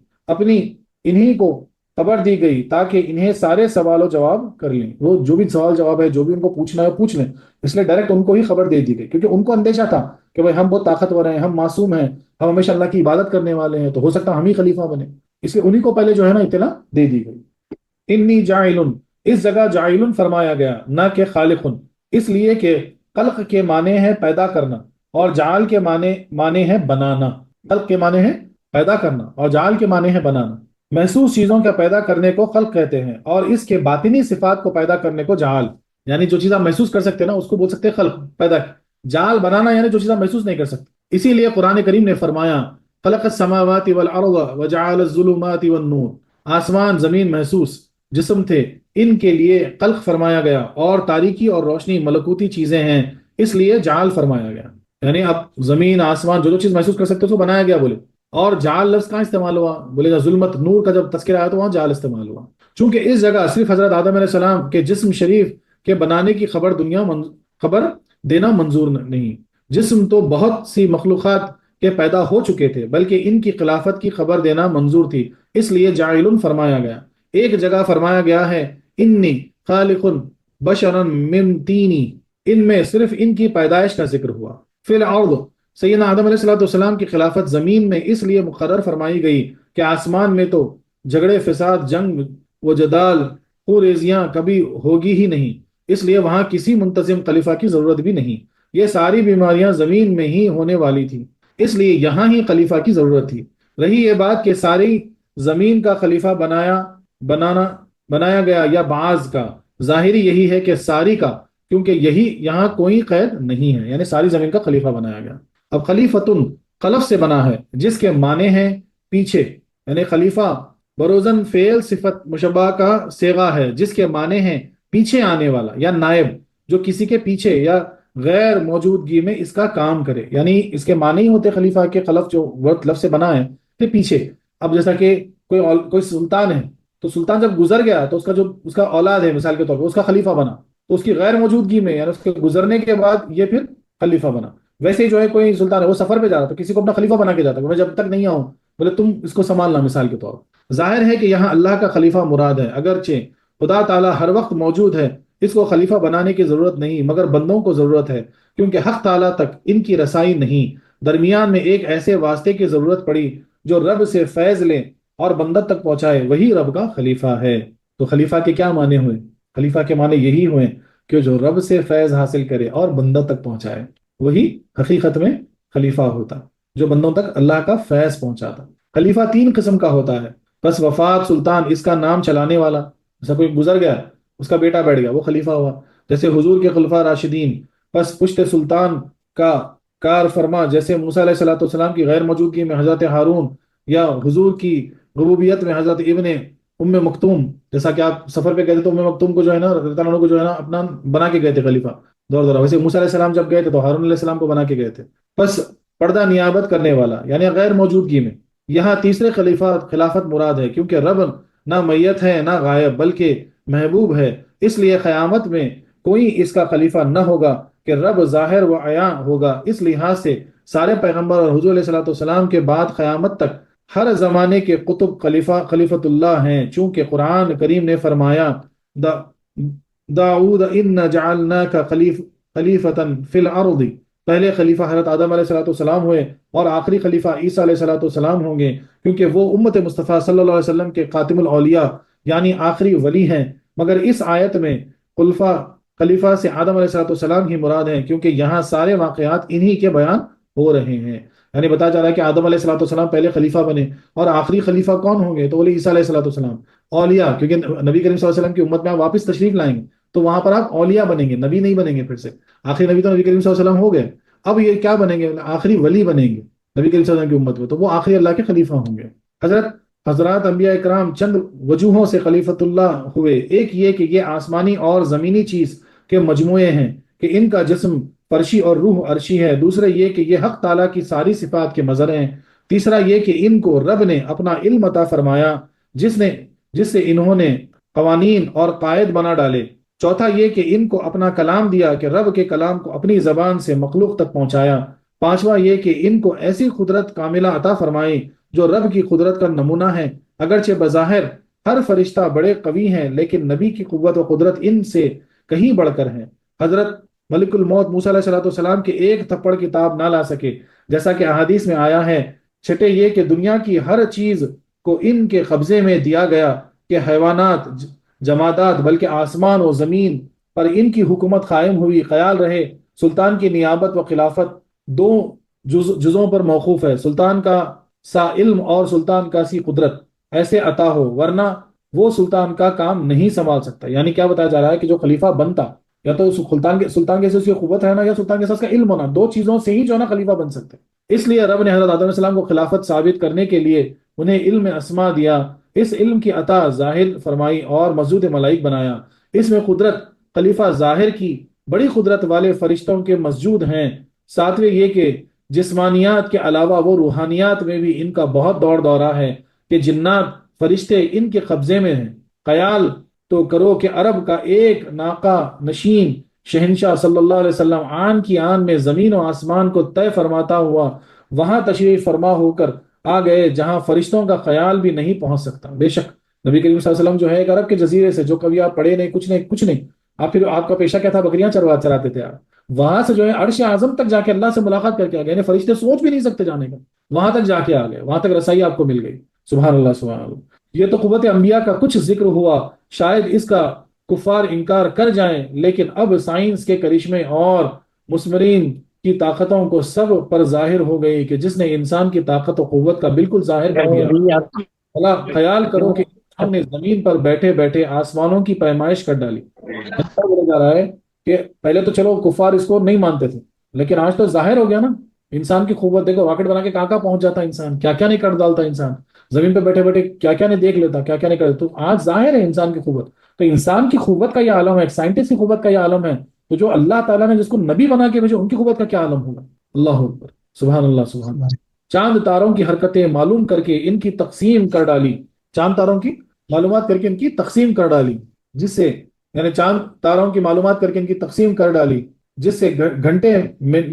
Speaker 1: انہی کو خبر دی گئی تاکہ انہیں سارے سوال و جواب کر لیں، وہ جو بھی سوال جواب ہے جو بھی ان کو پوچھنا ہے پوچھ لیں، اس لیے ڈائریکٹ ان کو ہی خبر دے دی گئی، کیونکہ ان کو اندیشہ تھا کہ بھائی ہم بہت طاقتور ہیں، ہم معصوم ہیں، ہم ہمیشہ اللہ کی عبادت کرنے والے ہیں، تو ہو سکتا ہے ہم ہی خلیفہ بنے، اس لیے انہی کو پہلے جو ہے نا اطلاع دے دی گئی۔ انی جاعلن، اس جگہ جاعلن فرمایا گیا نہ کہ خالقن، اس لیے کہ خلق کے معنی ہے پیدا کرنا اور جعل کے معنی ہے بنانا۔ خلق کے معنی ہے پیدا کرنا اور جعل کے معنی ہے بنانا۔ محسوس چیزوں کا پیدا کرنے کو خلق کہتے ہیں، اور اس کے باطنی صفات کو پیدا کرنے کو جعل، یعنی جو چیز آپ محسوس کر سکتے ہیں نا اس کو بول سکتے ہیں خلق، پیدا۔ جعل بنانا یعنی جو چیز آپ محسوس نہیں کر سکتے، اسی لیے قرآن کریم نے فرمایا خلق السماوات والارض وجعل الظلمات والنور، آسمان زمین محسوس جسم تھے، ان کے لیے خلق فرمایا گیا، اور تاریکی اور روشنی ملکوتی چیزیں ہیں، اس لیے جعل فرمایا گیا۔ یعنی اب زمین آسمان جو جو چیز محسوس کر سکتے اس کو بنایا گیا بولے۔ اور جعل لفظ کہاں استعمال ہوا؟ بولے گا ظلمت نور کا جب تذکرہ آیا تو وہاں جعل استعمال ہوا، چونکہ اس جگہ صرف حضرت آدم علیہ السلام کے جسم شریف کے بنانے کی خبر دینا منظور نہیں، جسم تو بہت سی مخلوقات کے پیدا ہو چکے تھے، بلکہ ان کی خلافت کی خبر دینا منظور تھی، اس لیے جاعل فرمایا گیا۔ ایک جگہ فرمایا گیا ہے انی خالق بشرا من تینی، ان میں صرف ان کی پیدائش کا ذکر ہوا۔ فی الارض، سیدنا آدم علیہ السلام کی خلافت زمین میں اس لیے مقرر فرمائی گئی کہ آسمان میں تو جھگڑے فساد جنگ و جدال خوریزیاں کبھی ہوگی ہی نہیں، اس لیے وہاں کسی منتظم خلیفہ کی ضرورت بھی نہیں، یہ ساری بیماریاں زمین میں ہی ہونے والی تھی، اس لیے یہاں ہی خلیفہ کی ضرورت تھی۔ رہی یہ بات کہ ساری زمین کا خلیفہ بنایا گیا یا بعض کا، ظاہری یہی ہے کہ ساری کا، کیونکہ یہی یہاں کوئی قید نہیں ہے، یعنی ساری زمین کا خلیفہ بنایا گیا۔ اب خلیفتن خلف سے بنا ہے جس کے معنی ہیں پیچھے، یعنی خلیفہ بروزن فعل صفت مشبہ کا صیغہ ہے جس کے معنی ہیں پیچھے آنے والا یا نائب، جو کسی کے پیچھے یا غیر موجودگی میں اس کا کام کرے، یعنی اس کے معنی ہی ہوتے خلیفہ کے خلف جو ورڈ لفظ سے بنا ہے پھر پیچھے۔ اب جیسا کہ کوئی سلطان ہے تو سلطان جب گزر گیا تو اس کا اولاد ہے مثال کے طور پر اس کا خلیفہ بنا، تو اس کی غیر موجودگی میں یعنی اس کے گزرنے کے بعد یہ پھر خلیفہ بنا۔ ویسے ہی جو ہے کوئی سلطان ہے وہ سفر پہ جا رہا تو کسی کو اپنا خلیفہ بنا کے جاتا ہے، میں جب تک نہیں آؤں بولے تم اس کو سنبھالنا مثال کے طور پر۔ ظاہر ہے کہ یہاں اللہ کا خلیفہ مراد ہے، اگرچہ خدا تعالیٰ ہر وقت موجود ہے، اس کو خلیفہ بنانے کی ضرورت نہیں، مگر بندوں کو ضرورت ہے، کیونکہ حق تعالیٰ تک ان کی رسائی نہیں، درمیان میں ایک ایسے واسطے کی ضرورت پڑی جو رب سے فیض لے اور بندہ تک پہنچائے، وہی رب کا خلیفہ ہے۔ تو خلیفہ کے کیا معنی ہوئے؟ خلیفہ کے معنی یہی ہوئے کہ جو رب سے فیض حاصل کرے اور بندہ تک پہنچائے، وہی حقیقت میں خلیفہ ہوتا، جو بندوں تک اللہ کا فیض پہنچاتا۔ خلیفہ تین قسم کا ہوتا ہے، بس وفات سلطان اس کا نام چلانے والا، جیسا کوئی گزر گیا اس کا بیٹا بیٹھ گیا وہ خلیفہ ہوا، جیسے حضور کے خلفاء راشدین، بس پشت سلطان کا کار فرما، جیسے موسیٰ علیہ السلام کی غیر موجودگی میں حضرت ہارون، یا حضور کی ربوبیت میں حضرت ابن ام مکتوم، جیسا کہ آپ سفر پہ گئے تھے تو ام مکتوم کو جو ہے نا رضی اللہ عنہ کو جو ہے نا اپنا بنا کے گئے تھے خلیفہ دور دورہ، ویسے موسیٰ علیہ السلام جب گئے تھے تو ہارون علیہ السلام کو بنا کے گئے تھے۔ بس پردہ نیابت کرنے والا یعنی غیر موجودگی میں، یہاں تیسرے خلافت مراد ہے، کیونکہ رب نہ میت ہے نہ غائب بلکہ محبوب ہے، اس لیے قیامت میں کوئی اس کا خلیفہ نہ ہوگا کہ رب ظاہر و عیاں ہوگا۔ اس لحاظ سے سارے پیغمبر اور حضور علیہ السلام کے بعد قیامت تک ہر زمانے کے قطب خلیفۃ اللہ ہیں، چونکہ قرآن کریم نے فرمایا داؤد ان جعلناک خلیفۃ فی الارض، پہلے خلیفہ حضرت آدم علیہ السلام ہوئے اور آخری خلیفہ عیسیٰ علیہ السلام ہوں گے، کیونکہ وہ امت مصطفیٰ صلی اللہ علیہ وسلم کے خاتم الاولیاء یعنی آخری ولی ہیں۔ مگر اس آیت میں خلیفہ سے آدم علیہ السلام ہی مراد ہیں، کیونکہ یہاں سارے واقعات انہی کے بیان ہو رہے ہیں، یعنی بتا جا رہا ہے کہ آدم علیہ السلام پہلے خلیفہ بنے، اور آخری خلیفہ کون ہوں گے تو بولے عیسیٰ علیہ السلام، اولیاء، کیونکہ نبی کریم صلی اللہ علیہ وسلم کی امت میں آپ واپس تشریف لائیں گے تو وہاں پر آپ اولیاء بنیں گے، نبی نہیں بنیں گے پھر سے، آخری نبی تو نبی کریم صلی اللہ علیہ وسلم ہو گئے، اب یہ کیا بنیں گے؟ آخری ولی بنیں گے نبی کریم صلی اللہ علیہ وسلم کی امت میں، تو وہ آخری اللہ کے خلیفہ ہوں گے۔ حضرات انبیاء اکرام چند وجوہوں سے خلیفۃ اللہ ہوئے، ایک یہ کہ یہ آسمانی اور زمینی چیز کے مجموعے ہیں کہ ان کا جسم فرشی اور روح عرشی ہے، دوسرا یہ کہ یہ حق تعالیٰ کی ساری صفات کے مظہر ہیں، تیسرا یہ کہ ان کو رب نے اپنا علم عطا فرمایا جس سے انہوں نے قوانین اور قائد بنا ڈالے، چوتھا یہ کہ ان کو اپنا کلام دیا کہ رب کے کلام کو اپنی زبان سے مخلوق تک پہنچایا، پانچواں یہ کہ ان کو ایسی قدرت کاملہ عطا فرمائی جو رب کی قدرت کا نمونہ ہے، اگرچہ بظاہر ہر فرشتہ بڑے قوی ہیں لیکن نبی کی قوت و قدرت ان سے کہیں بڑھ کر ہیں۔ حضرت ملک الموت موسیٰ علیہ السلام کے ایک تھپڑ کتاب نہ لا سکے، جیسا کہ احادیث میں آیا ہے۔ چھٹے یہ کہ دنیا کی ہر چیز کو ان کے قبضے میں دیا گیا کہ حیوانات، جمادات، بلکہ آسمان و زمین پر ان کی حکومت قائم ہوئی۔ خیال رہے سلطان کی نیابت و خلافت دو جزوں پر موقوف ہے، سلطان کا سا علم اور سلطان کا سی قدرت۔ ایسے عطا ہو، ورنہ وہ سلطان کا کام نہیں سنبھال سکتا۔ یعنی کیا بتایا جا رہا ہے کہ جو خلیفہ بنتا، یا تو سلطان کے سے اس کی قوت ہے نا، یا سلطان کے ساتھ اس کا علم ہونا، دو چیزوں سے ہی جو ہے نا خلیفہ بن سکتے۔ اس لیے رب نے حضرت آدم علیہ السلام کو خلافت ثابت کرنے کے لیے انہیں علم اسما دیا، اس علم کی عطا ظاہر فرمائی اور مسجود ملائک بنایا۔ اس میں قدرت خلیفہ ظاہر کی بڑی قدرت والے فرشتوں کے مسجود ہیں۔ ساتویں یہ کہ جسمانیات کے علاوہ وہ روحانیات میں بھی ان کا بہت دور دورہ ہے کہ جنات فرشتے ان کے قبضے میں ہیں۔ خیال تو کرو کہ عرب کا ایک ناقہ نشین شہنشاہ صلی اللہ علیہ وسلم آن کی آن میں زمین و آسمان کو طے فرماتا ہوا وہاں تشریف فرما ہو کر آ گئے جہاں فرشتوں کا خیال بھی نہیں پہنچ سکتا۔ بے شک نبی کریم صلی اللہ علیہ وسلم جو ہے ایک عرب کے جزیرے سے، جو کبھی آپ پڑھے نہیں، کچھ نہیں، کچھ نہیں، آپ پھر آپ کا پیشہ کیا تھا؟ بکریاں چراتے تھے آپ، وہاں سے جو ہے عرش اعظم تک جا کے اللہ سے ملاقات کر کے آ گئے، یعنی فرشتے سوچ بھی نہیں سکتے جانے کا، وہاں تک جا کے آ گئے، وہاں تک رسائی آپ کو مل گئی۔ سبحان اللہ سبحان اللہ۔ یہ تو قوت انبیاء کا کچھ ذکر ہوا، شاید اس کا کفار انکار کر جائیں، لیکن اب سائنس کے کرشمے اور مسمرین کی طاقتوں کو سب پر ظاہر ہو گئی کہ جس نے انسان کی طاقت و قوت کا بالکل ظاہر کر دیا۔ بھلا خیال کرو کہ انسان نے زمین پر بیٹھے بیٹھے آسمانوں کی پیمائش کر ڈالی۔ ایسا بولا جا رہا ہے کہ پہلے تو چلو کفار اس کو نہیں مانتے تھے، لیکن آج تو ظاہر ہو گیا نا انسان کی قوت۔ دیکھو راکٹ بنا کے کہاں کہاں پہنچ جاتا انسان، کیا کیا نہیں کر ڈالتا انسان، زمین پہ بیٹھے بیٹھے کیا کیا نہیں دیکھ لیتا، کیا کیا نہیں کرتا۔ تو آج ظاہر ہے انسان کی قوت، تو انسان کی قوت کا یہ عالم ہے، ایک سائنٹسٹ کی قوت کا یہ عالم ہے، تو جو اللہ تعالیٰ نے جس کو نبی بنا کے بھیجے ان کی قوت کا کیا عالم ہوگا۔ اللہ اکبر، سبحان اللہ سبحان اللہ۔ چاند تاروں کی حرکتیں معلوم کر کے ان کی تقسیم کر ڈالی، چاند تاروں کی معلومات کر کے ان کی تقسیم کر ڈالی، جس سے یعنی چاند تاروں کی معلومات کر کے ان کی تقسیم کر ڈالی، جس سے گھنٹے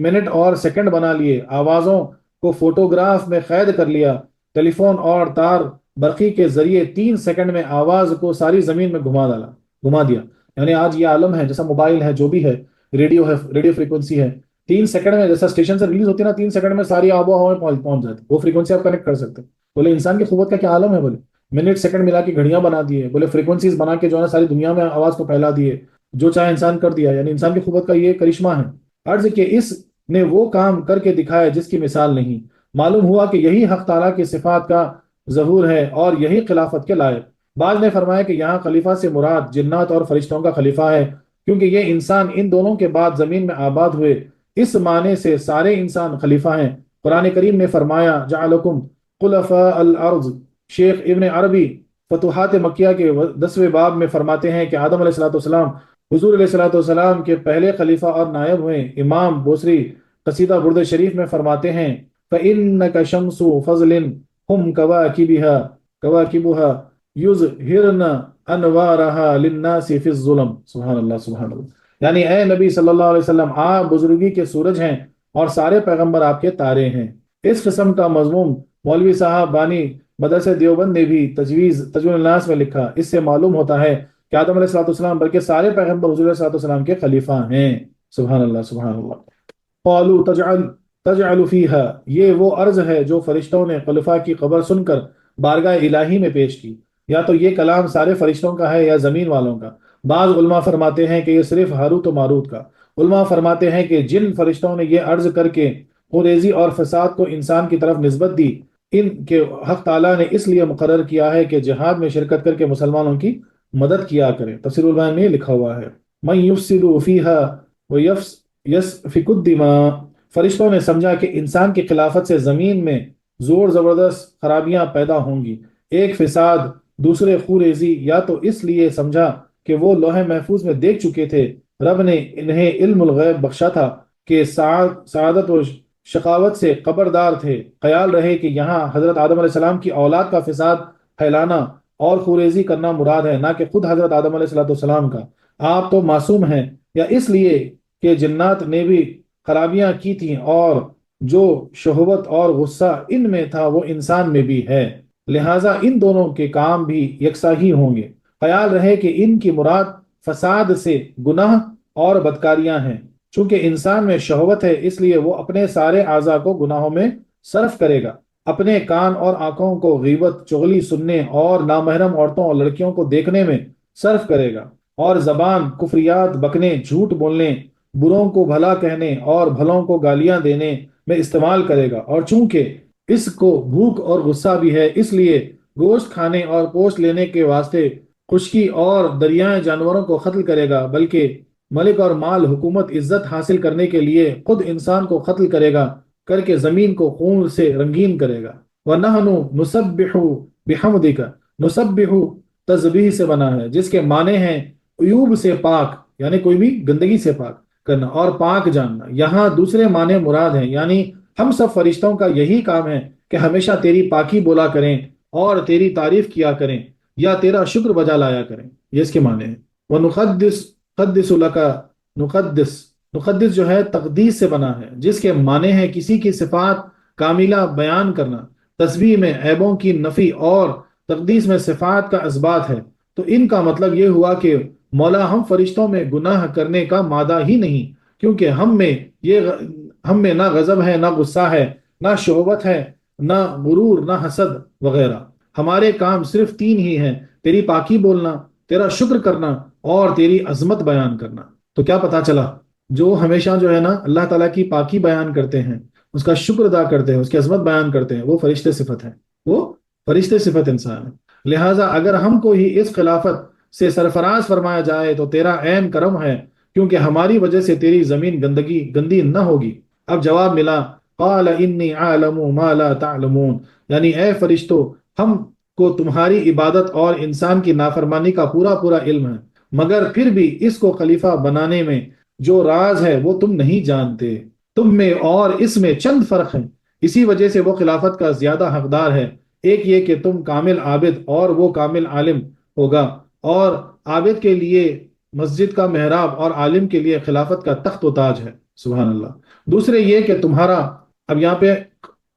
Speaker 1: منٹ اور سیکنڈ بنا لیے، آوازوں کو فوٹوگراف میں قید کر لیا، ٹیلی فون اور تار برقی کے ذریعے 3 سیکنڈ میں آواز کو ساری زمین میں گھما دیا۔ یعنی آج یہ عالم ہے، جیسا موبائل ہے، جو بھی ہے، ریڈیو ہے، ریڈیو فریکوینسی ہے، 3 سیکنڈ میں جیسا اسٹیشن سے ریلیز ہوتی ہے نا، 3 سیکنڈ میں ساری آب و ہوا میں پہنچ جاتی، وہ فریکوینسی آپ کنیکٹ کر سکتے ہیں۔ بولے انسان کی قوت کا کیا عالم ہے، بولے منٹ سیکنڈ ملا کے گھڑیاں بنا دیے، بولے فریکوینسیز بنا کے جو ہے ساری دنیا میں آواز کو پھیلا دیے، جو چاہے انسان کر دیا۔ یعنی انسان کی قوت کا یہ کرشمہ ہے۔ عرض کہ اس نے وہ کام کر کے دکھایا جس کی مثال نہیں۔ معلوم ہوا کہ یہی حق تعالیٰ کی صفات کا ظہور ہے اور یہی خلافت کے لائق۔ بعض نے فرمایا کہ یہاں خلیفہ سے مراد جنات اور فرشتوں کا خلیفہ ہے، کیونکہ یہ انسان ان دونوں کے بعد زمین میں آباد ہوئے، اس معنی سے سارے انسان خلیفہ ہیں۔ قرآن کریم نے فرمایا جعلکم خلفاء الارض۔ شیخ ابن عربی فتوحات مکیہ کے 10ویں باب میں فرماتے ہیں کہ آدم علیہ السلام حضور علیہ السلام کے پہلے خلیفہ اور نائب ہوئے۔ امام بوسری قصیدہ برد شریف میں فرماتے ہیں فَإِنَّكَ شَمْسُ فَضْلٍ هُمْ كَوَاكِبُهَا يُظْهِرْنَ أَنْوَارَهَا لِلنَّاسِ فِي الظُّلَمِ۔ سبحان اللہ سبحان اللہ۔ یعنی اے نبی صلی اللہ علیہ وسلم، آپ بزرگی کے سورج ہیں اور سارے پیغمبر آپ کے تارے ہیں۔ اس قسم کا مضمون مولوی صاحب بانی مدرسہ دیوبند نے بھی تجویز الناس میں لکھا۔ اس سے معلوم ہوتا ہے کہ آدم علیہ السلام بلکہ سارے پیغمبر حضور علیہ السلام کے خلیفہ ہیں۔ سبحان اللہ سبحان اللہ۔ قالوا تجعل فیہا، یہ وہ عرض ہے جو فرشتوں نے خلیفہ کی خبر سن کر بارگاہ الہی میں پیش کی۔ یا تو یہ کلام سارے فرشتوں کا ہے یا زمین والوں کا۔ بعض علماء فرماتے ہیں کہ یہ صرف ہاروت و ماروت کا۔ علماء فرماتے ہیں کہ جن فرشتوں نے یہ عرض کر کے خونریزی اور فساد کو انسان کی طرف نسبت دی، ان کے حق تعالیٰ نے اس لیے مقرر کیا ہے کہ جہاد میں شرکت کر کے مسلمانوں کی مدد کیا کریں۔ تفسیر البیان میں لکھا ہوا ہے من یفسد فیہا ویسفک الدماء۔ فرشتوں نے سمجھا کہ انسان کی خلافت سے زمین میں زور زبردست خرابیاں پیدا ہوں گی، ایک فساد، دوسرے خوریزی، یا تو اس لیے سمجھا کہ وہ لوح محفوظ میں دیکھ چکے تھے، رب نے انہیں علم الغیب بخشا تھا کہ سعادت و شقاوت سے خبردار تھے۔ خیال رہے کہ یہاں حضرت آدم علیہ السلام کی اولاد کا فساد پھیلانا اور خوریزی کرنا مراد ہے، نہ کہ خود حضرت آدم علیہ السلام کا۔ آپ تو معصوم ہیں، یا اس لیے کہ جنات نے بھی خرابیاں کی تھیں اور جو شہوت اور غصہ ان میں تھا وہ انسان میں بھی ہے، لہٰذا ان دونوں کے کام بھی یکساں ہی ہوں گے۔ خیال رہے کہ ان کی مراد فساد سے گناہ اور بدکاریاں ہیں۔ چونکہ انسان میں شہوت ہے اس لیے وہ اپنے سارے اعضاء کو گناہوں میں صرف کرے گا، اپنے کان اور آنکھوں کو غیبت چغلی سننے اور نامحرم عورتوں اور لڑکیوں کو دیکھنے میں صرف کرے گا، اور زبان کفریات بکنے، جھوٹ بولنے، بروں کو بھلا کہنے اور بھلوں کو گالیاں دینے میں استعمال کرے گا۔ اور چونکہ اس کو بھوک اور غصہ بھی ہے اس لیے گوشت کھانے اور پوست لینے کے واسطے خشکی اور دریائے جانوروں کو قتل کرے گا، بلکہ ملک اور مال، حکومت، عزت حاصل کرنے کے لیے خود انسان کو قتل کرے گا، کر کے زمین کو خون سے رنگین کرے گا۔ وَنَحْنُ نُسَبِّحُ بِحَمْدِكَ، نُسَبِّحُ تسبیح سے بنا ہے، جس کے معنی ہیں عیوب سے پاک، یعنی کوئی بھی گندگی سے پاک کرنا اور پاک جاننا۔ یہاں دوسرے معنی مراد ہیں، یعنی ہم سب فرشتوں کا یہی کام ہے کہ ہمیشہ تیری پاکی بولا کریں اور تیری تعریف کیا کریں یا تیرا شکر بجا لایا کریں، یہ اس کے معنی ہیں۔ وَنُقَدِّسُ قدس لَكَ، نقدس جو ہے تقدیس سے بنا ہے، جس کے معنی ہے کسی کی صفات کاملہ بیان کرنا۔ تسبیح میں عیبوں کی نفی اور تقدیس میں صفات کا اثبات ہے، تو ان کا مطلب یہ ہوا کہ مولا ہم فرشتوں میں گناہ کرنے کا مادہ ہی نہیں، کیونکہ ہم میں نہ غضب ہے، نہ غصہ ہے، نہ شہوت ہے، نہ غرور، نہ حسد وغیرہ۔ ہمارے کام صرف تین ہی ہیں: تیری پاکی بولنا، تیرا شکر کرنا اور تیری عظمت بیان کرنا۔ تو کیا پتا چلا؟ جو ہمیشہ جو ہے نا اللہ تعالیٰ کی پاکی بیان کرتے ہیں، اس کا شکر ادا کرتے ہیں، اس کی عظمت بیان کرتے ہیں، وہ فرشتے صفت ہے، وہ فرشتے صفت انسان ہے۔ لہٰذا اگر ہم کو ہی اس خلافت سے سرفراز فرمایا جائے تو تیرا عین کرم ہے، کیونکہ ہماری وجہ سے تیری زمین گندی نہ ہوگی۔ اب جواب ملا، قال انی اعلم ما لا تعلمون، یعنی اے فرشتو، ہم کو تمہاری عبادت اور انسان کی نافرمانی کا پورا علم ہے، مگر پھر بھی اس کو خلیفہ بنانے میں جو راز ہے وہ تم نہیں جانتے۔ تم میں اور اس میں چند فرق ہیں، اسی وجہ سے وہ خلافت کا زیادہ حقدار ہے۔ ایک یہ کہ تم کامل عابد اور وہ کامل عالم ہوگا، اور عابد کے لیے مسجد کا محراب اور عالم کے لیے خلافت کا تخت و تاج ہے۔ سبحان اللہ۔ دوسرے یہ کہ تمہارا، اب یہاں پہ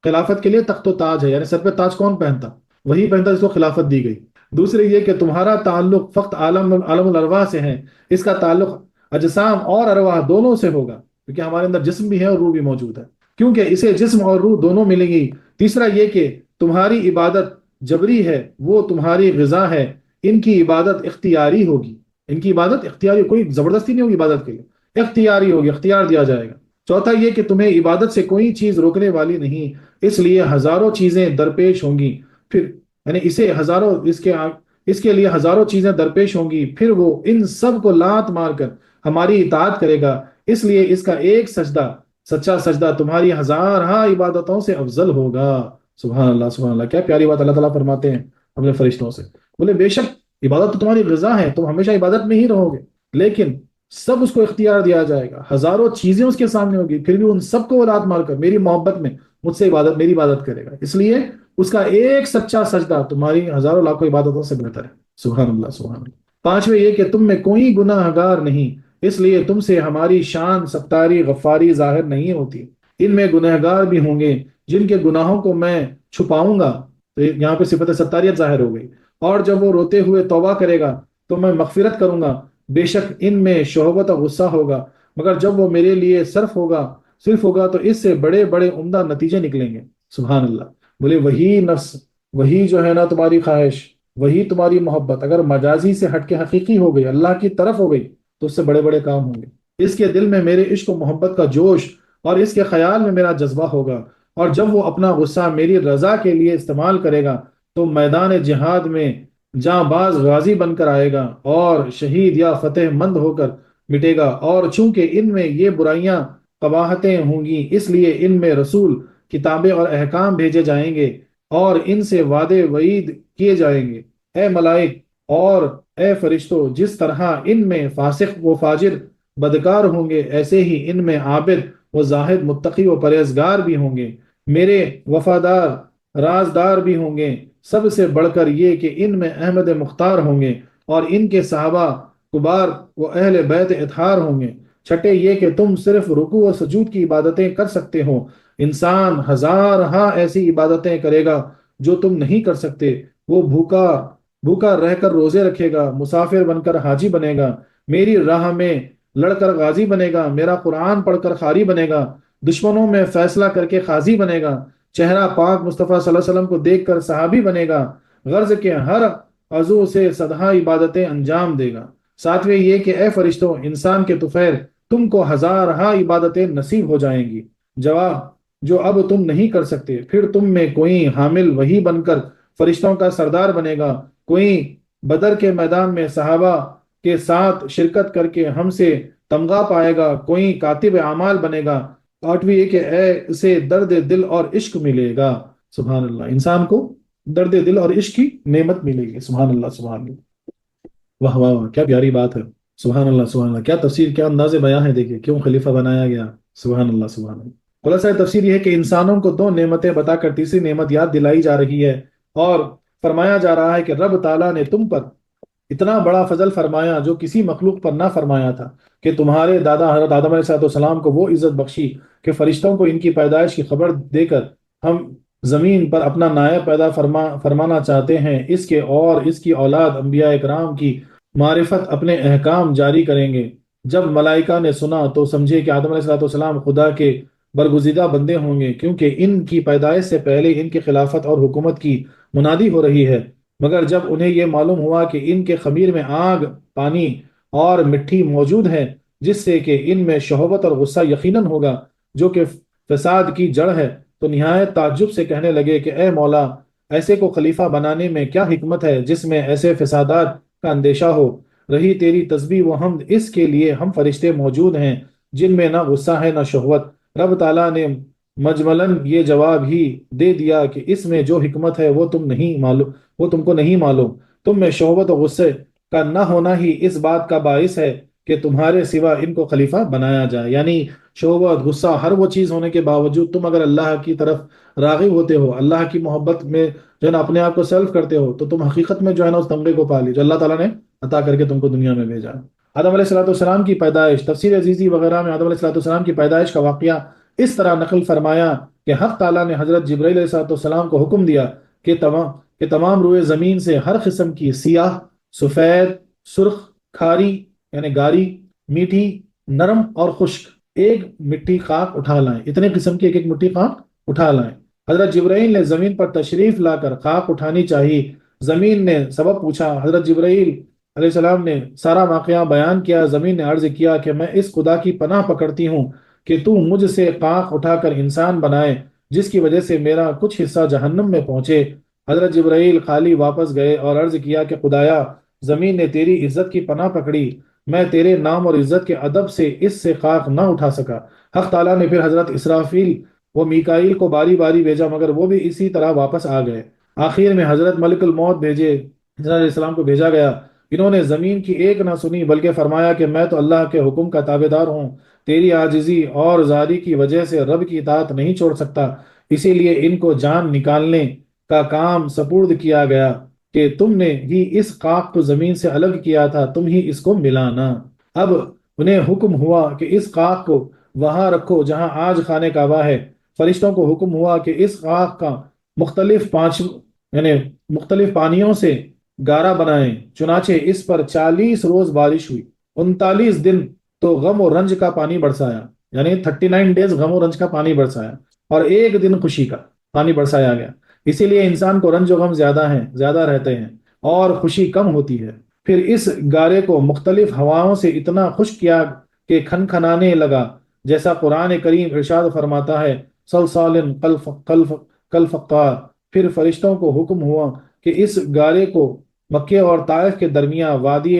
Speaker 1: خلافت کے لیے تخت و تاج ہے، یعنی سر پہ تاج کون پہنتا؟ وہی پہنتا جس کو خلافت دی گئی۔ دوسرے یہ کہ تمہارا تعلق فقط عالم الارواح سے ہے، اس کا تعلق اجسام اور ارواح دونوں سے ہوگا، کیونکہ ہمارے اندر جسم بھی ہے اور روح بھی موجود ہے، کیونکہ اسے جسم اور روح دونوں ملیں گی۔ تیسرا یہ کہ تمہاری عبادت جبری ہے، وہ تمہاری غذا ہے، ان کی عبادت اختیاری ہوگی۔ ان کی عبادت اختیاری، کوئی زبردستی نہیں ہوگی عبادت کے لیے، اختیاری ہوگی، اختیار دیا جائے گا۔ چوتھا یہ کہ تمہیں عبادت سے کوئی چیز روکنے والی نہیں، اس لیے ہزاروں چیزیں درپیش ہوں گی، پھر یعنی اس کے لیے ہزاروں چیزیں درپیش ہوں گی، پھر وہ ان سب کو لات مار کر ہماری اطاعت کرے گا، اس لیے اس کا ایک سجدہ، سچا سجدہ تمہاری ہزارہ عبادتوں سے افضل ہوگا۔ سبحان اللہ، سبحان اللہ، کیا پیاری بات اللہ تعالیٰ فرماتے ہیں اپنے فرشتوں سے۔ بولے بے شک عبادت تو تمہاری غذا ہے، تم ہمیشہ عبادت میں ہی رہو گے، لیکن سب اس کو اختیار دیا جائے گا، ہزاروں چیزیں اس کے سامنے ہوگی، پھر بھی ان سب کو لات مار کر میری محبت میں مجھ سے میری عبادت کرے گا، اس لیے اس کا ایک سچا سجدہ تمہاری ہزاروں لاکھوں عبادتوں سے بہتر ہے۔ سبحان اللہ، سبحان اللہ۔ پانچویں یہ کہ تم میں کوئی گناہ گار نہیں، اس لیے تم سے ہماری شان، ستاری، غفاری ظاہر نہیں ہوتی۔ ان میں گنہگار بھی ہوں گے جن کے گناہوں کو میں چھپاؤں گا، تو یہاں پہ صفت ستاریت ظاہر ہو گئی، اور جب وہ روتے ہوئے توبہ کرے گا تو میں مغفرت کروں گا۔ بے شک ان میں شہوت اور غصہ ہوگا، مگر جب وہ میرے لیے صرف ہوگا تو اس سے بڑے بڑے عمدہ نتیجے نکلیں گے۔ سبحان اللہ۔ بولے وہی نفس، وہی جو ہے نا تمہاری خواہش، وہی تمہاری محبت اگر مجازی سے ہٹ کے حقیقی ہو گئی، اللہ کی طرف ہو گئی، تو اس سے بڑے بڑے کام ہوں گے۔ اس کے دل میں میرے عشق و محبت کا جوش اور اس کے خیال میں میرا جذبہ ہوگا، اور جب وہ اپنا غصہ میری رضا کے لیے استعمال کرے گا تو میدان جہاد میں جاں باز غازی بن کر آئے گا اور شہید یا فتح مند ہو کر مٹے گا۔ اور چونکہ ان میں یہ برائیاں قباحتیں ہوں گی، اس لیے ان میں رسول، کتابیں اور احکام بھیجے جائیں گے اور ان سے وعدے وعید کیے جائیں گے۔ اے ملائک اور اے فرشتو، جس طرح ان میں فاسق و فاجر بدکار ہوں گے، ایسے ہی ان میں عابد و زاہد، متقی و پرہیزگار بھی ہوں گے، میرے وفادار رازدار بھی ہوں گے۔ سب سے بڑھ کر یہ کہ ان میں احمد مختار ہوں گے اور ان کے صحابہ کبار و اہل بیت اطہار ہوں گے۔ چھٹے یہ کہ تم صرف رکوع و سجود کی عبادتیں کر سکتے ہو، انسان ہزارہا ایسی عبادتیں کرے گا جو تم نہیں کر سکتے۔ وہ بھوکا رہ کر روزے رکھے گا، مسافر بن کر حاجی بنے گا، میری راہ میں لڑ کر غازی بنے گا، میرا قرآن پڑھ کر قاری بنے گا، دشمنوں میں فیصلہ کر کے قاضی بنے گا، چہرہ پاک مصطفیٰ صلی اللہ علیہ وسلم کو دیکھ کر صحابی بنے گا، غرض کے ہر عضو سے صدہا عبادتیں انجام دے گا۔ ساتویں یہ کہ اے فرشتوں، انسان کے طفیل، تم کو ہزارہا عبادتیں نصیب ہو جائیں گی، جواب جو اب تم نہیں کر سکتے۔ پھر تم میں کوئی حامل وہی بن کر فرشتوں کا سردار بنے گا، کوئی بدر کے میدان میں صحابہ کے ساتھ شرکت کر کے ہم سے تمغہ پائے گا، کوئی کاتب اعمال بنے گا، آٹھویں یہ کہ اسے درد دل اور عشق ملے گا۔ سبحان اللہ، انسان کو درد دل اور عشق کی نعمت ملے گی۔ سبحان اللہ، سبحان اللہ، واہ واہ واہ، کیا پیاری بات ہے۔ سبحان اللہ، سبحان اللہ، کیا تفسیر، کیا انداز بیاں ہے، دیکھیے کیوں خلیفہ بنایا گیا۔ سبحان اللہ، سبحان اللہ۔ خلاصہ تفسیر یہ ہے کہ انسانوں کو دو نعمتیں بتا کر تیسری نعمت یاد دلائی جا رہی ہے، اور فرمایا جا رہا ہے کہ رب تعالیٰ نے تم پر اتنا بڑا فضل فرمایا جو کسی مخلوق پر نہ فرمایا تھا، کہ تمہارے دادا حضرت آدم علیہ السلام کو وہ عزت بخشی کہ فرشتوں کو ان کی پیدائش کی خبر دے کر ہم زمین پر اپنا نائب پیدا فرمانا چاہتے ہیں، اس کے اور اس کی اولاد انبیاء اکرام کی معرفت اپنے احکام جاری کریں گے۔ جب ملائکہ نے سنا تو سمجھے کہ آدم علیہ السلام خدا کے برگزیدہ بندے ہوں گے، کیونکہ ان کی پیدائش سے پہلے ان کی خلافت اور حکومت کی منادی ہو رہی ہے۔ مگر جب انہیں یہ معلوم ہوا کہ ان کے خمیر میں آگ، پانی اور مٹی موجود ہے، جس سے کہ ان میں شہوت اور غصہ یقیناً ہوگا، جو کہ فساد کی جڑ ہے، تو نہایت تعجب سے کہنے لگے کہ اے مولا، ایسے کو خلیفہ بنانے میں کیا حکمت ہے جس میں ایسے فسادات کا اندیشہ ہو؟ رہی تیری تسبیح و حمد اس کے لیے ہم فرشتے موجود ہیں جن میں نہ غصہ ہے نہ شہوت۔ رب تعالیٰ نے مجملاً یہ جواب ہی دے دیا کہ اس میں جو حکمت ہے وہ تم کو نہیں معلوم۔ تم میں شہوت و غصے کا نہ ہونا ہی اس بات کا باعث ہے کہ تمہارے سوا ان کو خلیفہ بنایا جائے۔ یعنی شہوت، غصہ، ہر وہ چیز ہونے کے باوجود تم اگر اللہ کی طرف راغب ہوتے ہو، اللہ کی محبت میں جو ہے نا اپنے آپ کو سیلف کرتے ہو، تو تم حقیقت میں جو ہے نا اس تمغے کو پا لی جو اللہ تعالیٰ نے عطا کر کے تم کو دنیا میں بھیجا۔ آدم علیہ السلام کی پیدائش، تفسیر عزیزی وغیرہ میں آدم علیہ السلام کی پیدائش کا واقعہ اس طرح نقل فرمایا کہ حق تعالیٰ نے حضرت جبرائیل علیہ السلام کو حکم دیا کہ تمام روئے زمین سے ہر قسم کی سیاہ، سفید، سرخ، کھاری یعنی گاری، میٹھی، نرم اور خشک ایک مٹی خاک اٹھا لائیں۔ اتنے قسم کی ایک ایک مٹی خاک اٹھا لائیں۔ حضرت جبرائیل نے زمین پر تشریف لا کر خاک اٹھانی چاہی۔ زمین نے سبب پوچھا، حضرت جبرائیل علیہ السلام نے سارا واقعہ بیان کیا۔ زمین نے عرض کیا کہ میں اس خدا کی پناہ پکڑتی ہوں کہ تو مجھ سے خاک اٹھا کر انسان بنائے جس کی وجہ سے میرا کچھ حصہ جہنم میں پہنچے۔ حضرت جبرائیل خالی واپس گئے اور عرض کیا کہ خدایا، زمین نے تیری عزت کی پناہ پکڑی، میں تیرے نام اور عزت کے ادب سے اس سے خاک نہ اٹھا سکا۔ حق تعالیٰ نے پھر حضرت اسرافیل و میکائیل کو باری باری بھیجا، مگر وہ بھی اسی طرح واپس آ گئے۔ آخر میں حضرت ملک الموت حضرت علیہ السلام کو بھیجا گیا۔ انہوں نے زمین کی ایک نہ سنی، بلکہ فرمایا کہ میں تو اللہ کے حکم کا تابع دار ہوں، تیری عاجزی اور زاری کی وجہ سے رب کی اطاعت نہیں چھوڑ سکتا، اسی لیے ان کو جان نکالنے کا کام سپرد کیا گیا کہ تم نے ہی اس خاک کو زمین سے الگ کیا تھا، تم ہی اس کو ملانا۔ اب انہیں حکم ہوا کہ اس خاک کو وہاں رکھو جہاں آج خانہ کعبہ ہے۔ فرشتوں کو حکم ہوا کہ اس خاک کا مختلف پانیوں سے گارا بنائیں۔ چنانچہ اس پر 40 روز بارش ہوئی، 39 دن تو غم و رنج کا پانی برسایا، یعنی 39 ڈیز غم و رنج کا پانی برسایا، اور ایک دن خوشی کا پانی برسایا گیا۔ اسی لیے انسان کو رنج و غم زیادہ رہتے ہیں اور خوشی کم ہوتی ہے۔ پھر اس گارے کو مختلف ہواؤں سے اتنا خشک کیا کہ کھنکھنانے لگا، جیسا قرآن کریم ارشاد فرماتا ہے، صلصال کالفخار۔ پھر فرشتوں کو حکم ہوا کہ اس گارے کو مکے اور طائف کے درمیان وادی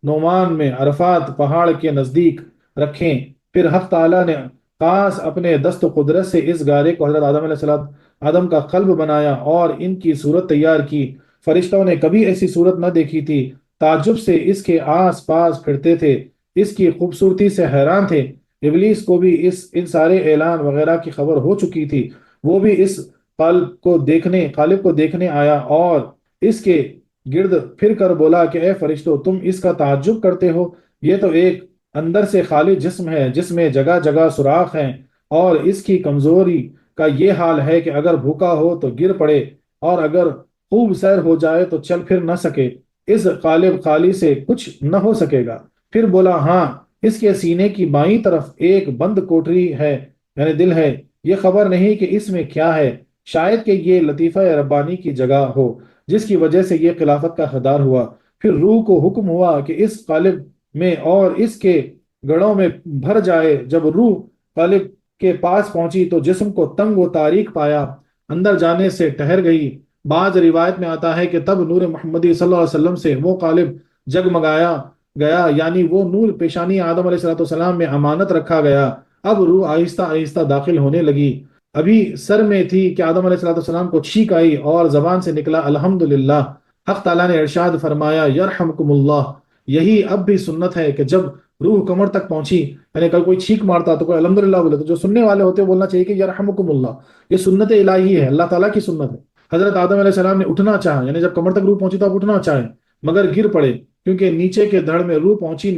Speaker 1: نعمان میں عرفات پہاڑ کے نزدیک رکھیں۔ پھر حق تعالیٰ نے خاص اپنے دست و قدرت سے اس گارے کو حضرت آدم علیہ السلام آدم کا قلب بنایا اور ان کی صورت تیار کی۔ فرشتوں نے کبھی ایسی صورت نہ دیکھی تھی، تعجب سے اس کے آس پاس پھرتے تھے، اس کی خوبصورتی سے حیران تھے۔ ابلیس کو بھی ان سارے اعلان وغیرہ کی خبر ہو چکی تھی، وہ بھی اس خالق کو دیکھنے آیا اور اس کے گرد پھر کر بولا کہ اے فرشتو، تم اس کا تعجب کرتے ہو؟ یہ تو ایک اندر سے خالی جسم ہے جس میں جگہ جگہ سوراخ ہیں، اور اس کی کمزوری کا یہ حال ہے کہ اگر بھوکا ہو تو گر پڑے اور اگر خوب سیر ہو جائے تو چل پھر نہ سکے۔ اس غالب خالی سے کچھ نہ ہو سکے گا۔ پھر بولا، ہاں، اس کے سینے کی بائیں طرف ایک بند کوٹری ہے، یعنی دل ہے، یہ خبر نہیں کہ اس میں کیا ہے، شاید کہ یہ لطیفہ ربانی کی جگہ ہو جس کی وجہ سے یہ خلافت کا حقدار ہوا۔ پھر روح کو حکم ہوا کہ اس قالب میں اور اس کے گڑوں میں بھر جائے۔ جب روح قالب کے پاس پہنچی تو جسم کو تنگ و تاریک پایا، اندر جانے سے ٹھہر گئی۔ بعض روایت میں آتا ہے کہ تب نور محمدی صلی اللہ علیہ وسلم سے وہ قالب جگمگایا گیا، یعنی وہ نور پیشانی آدم علیہ السلام میں امانت رکھا گیا۔ اب روح آہستہ آہستہ داخل ہونے لگی، ابھی سر میں تھی کہ آدم علیہ السلام کو چھینک آئی اور زبان سے نکلا الحمدللہ۔ حق تعالیٰ نے ارشاد فرمایا یرحمکم اللہ، یہی اب بھی سنت ہے کہ جب روح کمر تک پہنچی، یعنی اگر کوئی چھینک مارتا تو کوئی الحمدللہ بولے، تو جو سننے والے ہوتے ہیں بولنا چاہیے کہ یرحمکم اللہ۔ یہ سنت الہی ہے، اللہ تعالیٰ کی سنت ہے۔ حضرت آدم علیہ السلام نے اٹھنا چاہا، یعنی جب کمر تک روح پہنچی تو آپ اٹھنا چاہے، مگر گر پڑے کیونکہ نیچے کے دھڑ میں روح پہنچی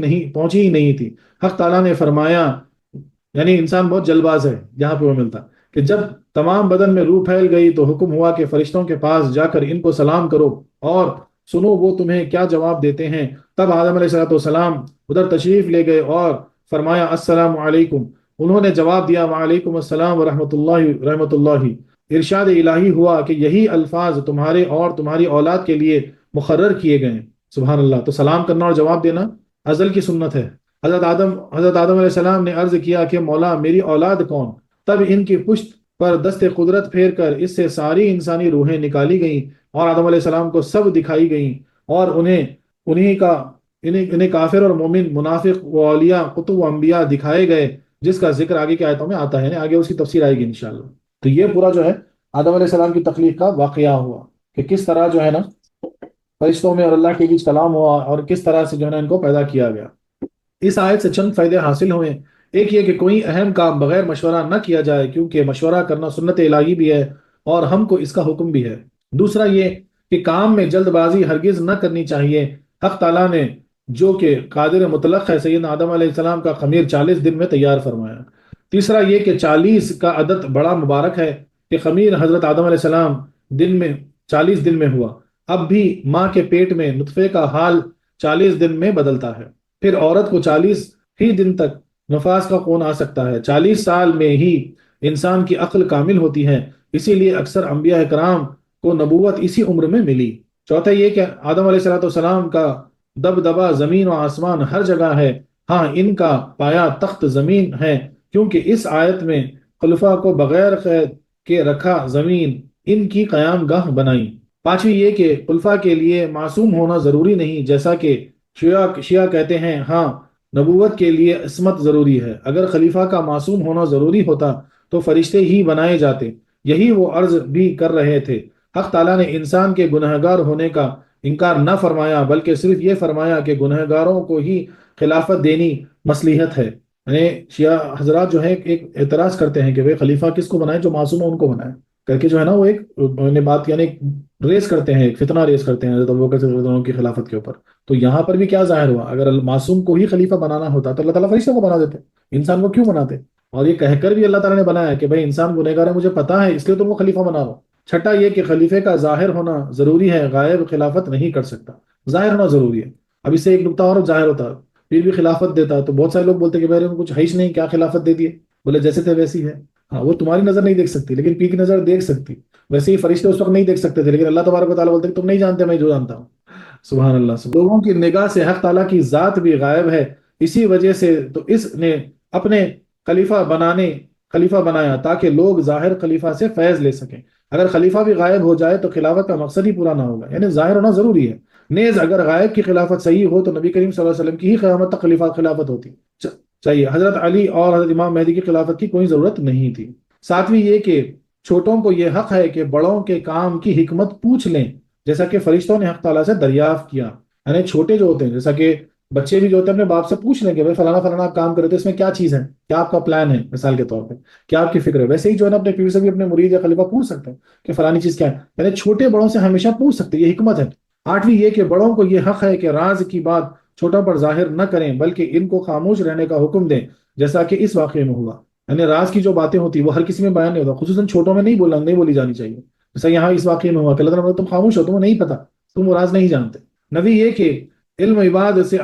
Speaker 1: ہی نہیں تھی۔ حق تعالیٰ نے فرمایا، یعنی انسان بہت جلد باز ہے یہاں پہ وہ ملتا کہ جب تمام بدن میں روح پھیل گئی تو حکم ہوا کہ فرشتوں کے پاس جا کر ان کو سلام کرو اور سنو وہ تمہیں کیا جواب دیتے ہیں۔ تب آدم علیہ السلام ادھر تشریف لے گئے اور فرمایا السلام علیکم، انہوں نے جواب دیا وعلیکم السلام رحمۃ اللہ۔ ارشاد الہی ہوا کہ یہی الفاظ تمہارے اور تمہاری اولاد کے لیے مقرر کیے گئے ہیں۔ سبحان اللہ۔ تو سلام کرنا اور جواب دینا ازل کی سنت ہے۔ حضرت آدم علیہ السلام نے عرض کیا کہ مولا میری اولاد کون؟ تب ان کی پشت پر دست قدرت پھیر کر اس سے ساری انسانی روحیں نکالی گئیں اور آدم علیہ السلام کو سب دکھائی گئیں، اور انہیں کافر اور مومن، منافق و اولیاء، قطب و انبیاء دکھائے گئے، جس کا ذکر آگے کی آیتوں میں آتا ہے، آگے اس کی تفسیر آئے گی انشاءاللہ۔ تو یہ پورا جو ہے آدم علیہ السلام کی تخلیق کا واقعہ ہوا کہ کس طرح جو ہے نا فرشتوں میں اور اللہ کے بیچ کلام ہوا اور کس طرح سے جو ہے نا ان کو پیدا کیا گیا۔ اس آیت سے چند فائدے حاصل ہوئے۔ ایک یہ کہ کوئی اہم کام بغیر مشورہ نہ کیا جائے، کیونکہ مشورہ کرنا سنت الہی بھی ہے اور ہم کو اس کا حکم بھی ہے۔ دوسرا یہ کہ کام میں جلد بازی ہرگز نہ کرنی چاہیے۔ حق تعالیٰ نے جو کہ قادر مطلق ہے سیدنا آدم علیہ السلام کا خمیر 40 دن میں تیار فرمایا۔ تیسرا یہ کہ 40 کا عدد بڑا مبارک ہے کہ خمیر حضرت آدم علیہ السلام 40 دن میں ہوا۔ اب بھی ماں کے پیٹ میں نطفے کا حال 40 دن میں بدلتا ہے، پھر عورت کو 40 ہی دن تک نفاس کا خون آ سکتا ہے۔ 40 سال میں ہی انسان کی عقل کامل ہوتی ہے، اسی لیے اکثر انبیاء کرام کو نبوت اسی عمر میں ملی۔ چوتھا یہ کہ آدم علیہ السلام کا دبدبا زمین و آسمان ہر جگہ ہے، ہاں ان کا پایا تخت زمین ہے، کیونکہ اس آیت میں خلفاء کو بغیر قید کے رکھا، زمین ان کی قیام گاہ بنائی۔ پانچویں یہ کہ خلفاء کے لیے معصوم ہونا ضروری نہیں، جیسا کہ شیعہ کہتے ہیں، ہاں نبوت کے لیے عصمت ضروری ہے۔ اگر خلیفہ کا معصوم ہونا ضروری ہوتا تو فرشتے ہی بنائے جاتے، یہی وہ عرض بھی کر رہے تھے۔ حق تعالیٰ نے انسان کے گنہگار ہونے کا انکار نہ فرمایا، بلکہ صرف یہ فرمایا کہ گنہگاروں کو ہی خلافت دینی مصلحت ہے۔ یعنی شیعہ حضرات جو ہے ایک اعتراض کرتے ہیں کہ بھئی خلیفہ کس کو بنائے؟ جو معصوم ہے ان کو بنائے کر کے جو ہے نا وہ ایک بات یعنی ریس کرتے ہیں، ایک فتنہ ریس کرتے ہیں حضرت ابوبکر صدیق رضی اللہ عنہ کی خلافت کے اوپر۔ تو یہاں پر بھی کیا ظاہر ہوا؟ اگر معصوم کو ہی خلیفہ بنانا ہوتا تو اللہ تعالیٰ فرشتوں کو بنا دیتے، انسان کو کیوں بناتے؟ اور یہ کہہ کر بھی اللہ تعالیٰ نے بنایا کہ بھائی انسان گنہگار ہے، مجھے پتا ہے اس لیے تم کو خلیفہ بنا رہا ہوں۔ چھٹا یہ کہ خلیفے کا ظاہر ہونا ضروری ہے، غائب خلافت نہیں کر سکتا، ظاہر ہونا ضروری ہے۔ اب اس سے ایک نقطہ اور ظاہر ہوتا، پھر بھی خلافت دیتا تو بہت سارے لوگ بولتے کہ بھائی کچھ ہے ہی نہیں، کیا خلافت دے دیے؟ بولے جیسے تھے ویسی ہے۔ ہاں وہ تمہاری نظر نہیں دیکھ سکتی لیکن پی کی نظر دیکھ سکتی، ویسے ہی فرشتے اس وقت نہیں دیکھ سکتے تھے، لیکن اللہ تبارک و تعالیٰ بولتے کہ تم نہیں جانتے، میں جو جانتا ہوں۔ سبحان اللہ۔ لوگوں کی نگاہ سے حق تعالیٰ کی ذات بھی غائب ہے، اسی وجہ سے تو اس نے اپنے خلیفہ بنایا تاکہ لوگ ظاہر خلیفہ سے فیض لے سکیں۔ اگر خلیفہ بھی غائب ہو جائے تو خلافت کا مقصد ہی پورا نہ ہوگا، یعنی ظاہر ہونا ضروری ہے۔ نیز اگر غائب کی خلافت صحیح ہو تو نبی کریم صلی اللہ علیہ وسلم کی ہی قیامت تک خلافت ہوتی چاہیے، حضرت علی اور حضرت امام مہدی کی خلافت کی کوئی ضرورت نہیں تھی۔ ساتویں یہ کہ چھوٹوں کو یہ حق ہے کہ بڑوں کے کام کی حکمت پوچھ لیں، جیسا کہ فرشتوں نے حق تعالیٰ سے دریافت کیا۔ یعنی چھوٹے جو ہوتے ہیں، جیسا کہ بچے بھی جو ہوتے ہیں اپنے باپ سے پوچھ لیں کہ بھائی فلانا فلانا آپ کام کرے تو اس میں کیا چیز ہے، کیا آپ کا پلان ہے، مثال کے طور پہ کیا آپ کی فکر ہے، ویسے ہی جو ہے نا اپنے پیر سے بھی اپنے مرید یا خلیفہ پوچھ سکتے ہیں کہ فلانی چیز کیا ہے، یعنی چھوٹے بڑوں سے ہمیشہ پوچھ سکتے ہیں، یہ حکمت ہے۔ آٹھویں یہ کہ بڑوں کو یہ حق ہے کہ راز کی بات چھوٹوں پر ظاہر نہ کریں بلکہ ان کو خاموش رہنے کا حکم دیں، جیسا کہ اس واقعے میں ہوا۔ یعنی راز کی جو باتیں ہوتی وہ ہر کسی میں بیان نہیں ہوتا، خصوصاً چھوٹوں میں نہیں بولی جانی چاہیے، جیسا یہاں اس واقعے میں ہوا کہ اللہ تعالیٰ تم خاموش ہو، تمہیں نہیں پتا، تم وہ راز نہیں جانتے۔ نویں یہ کہ علم عبادت سے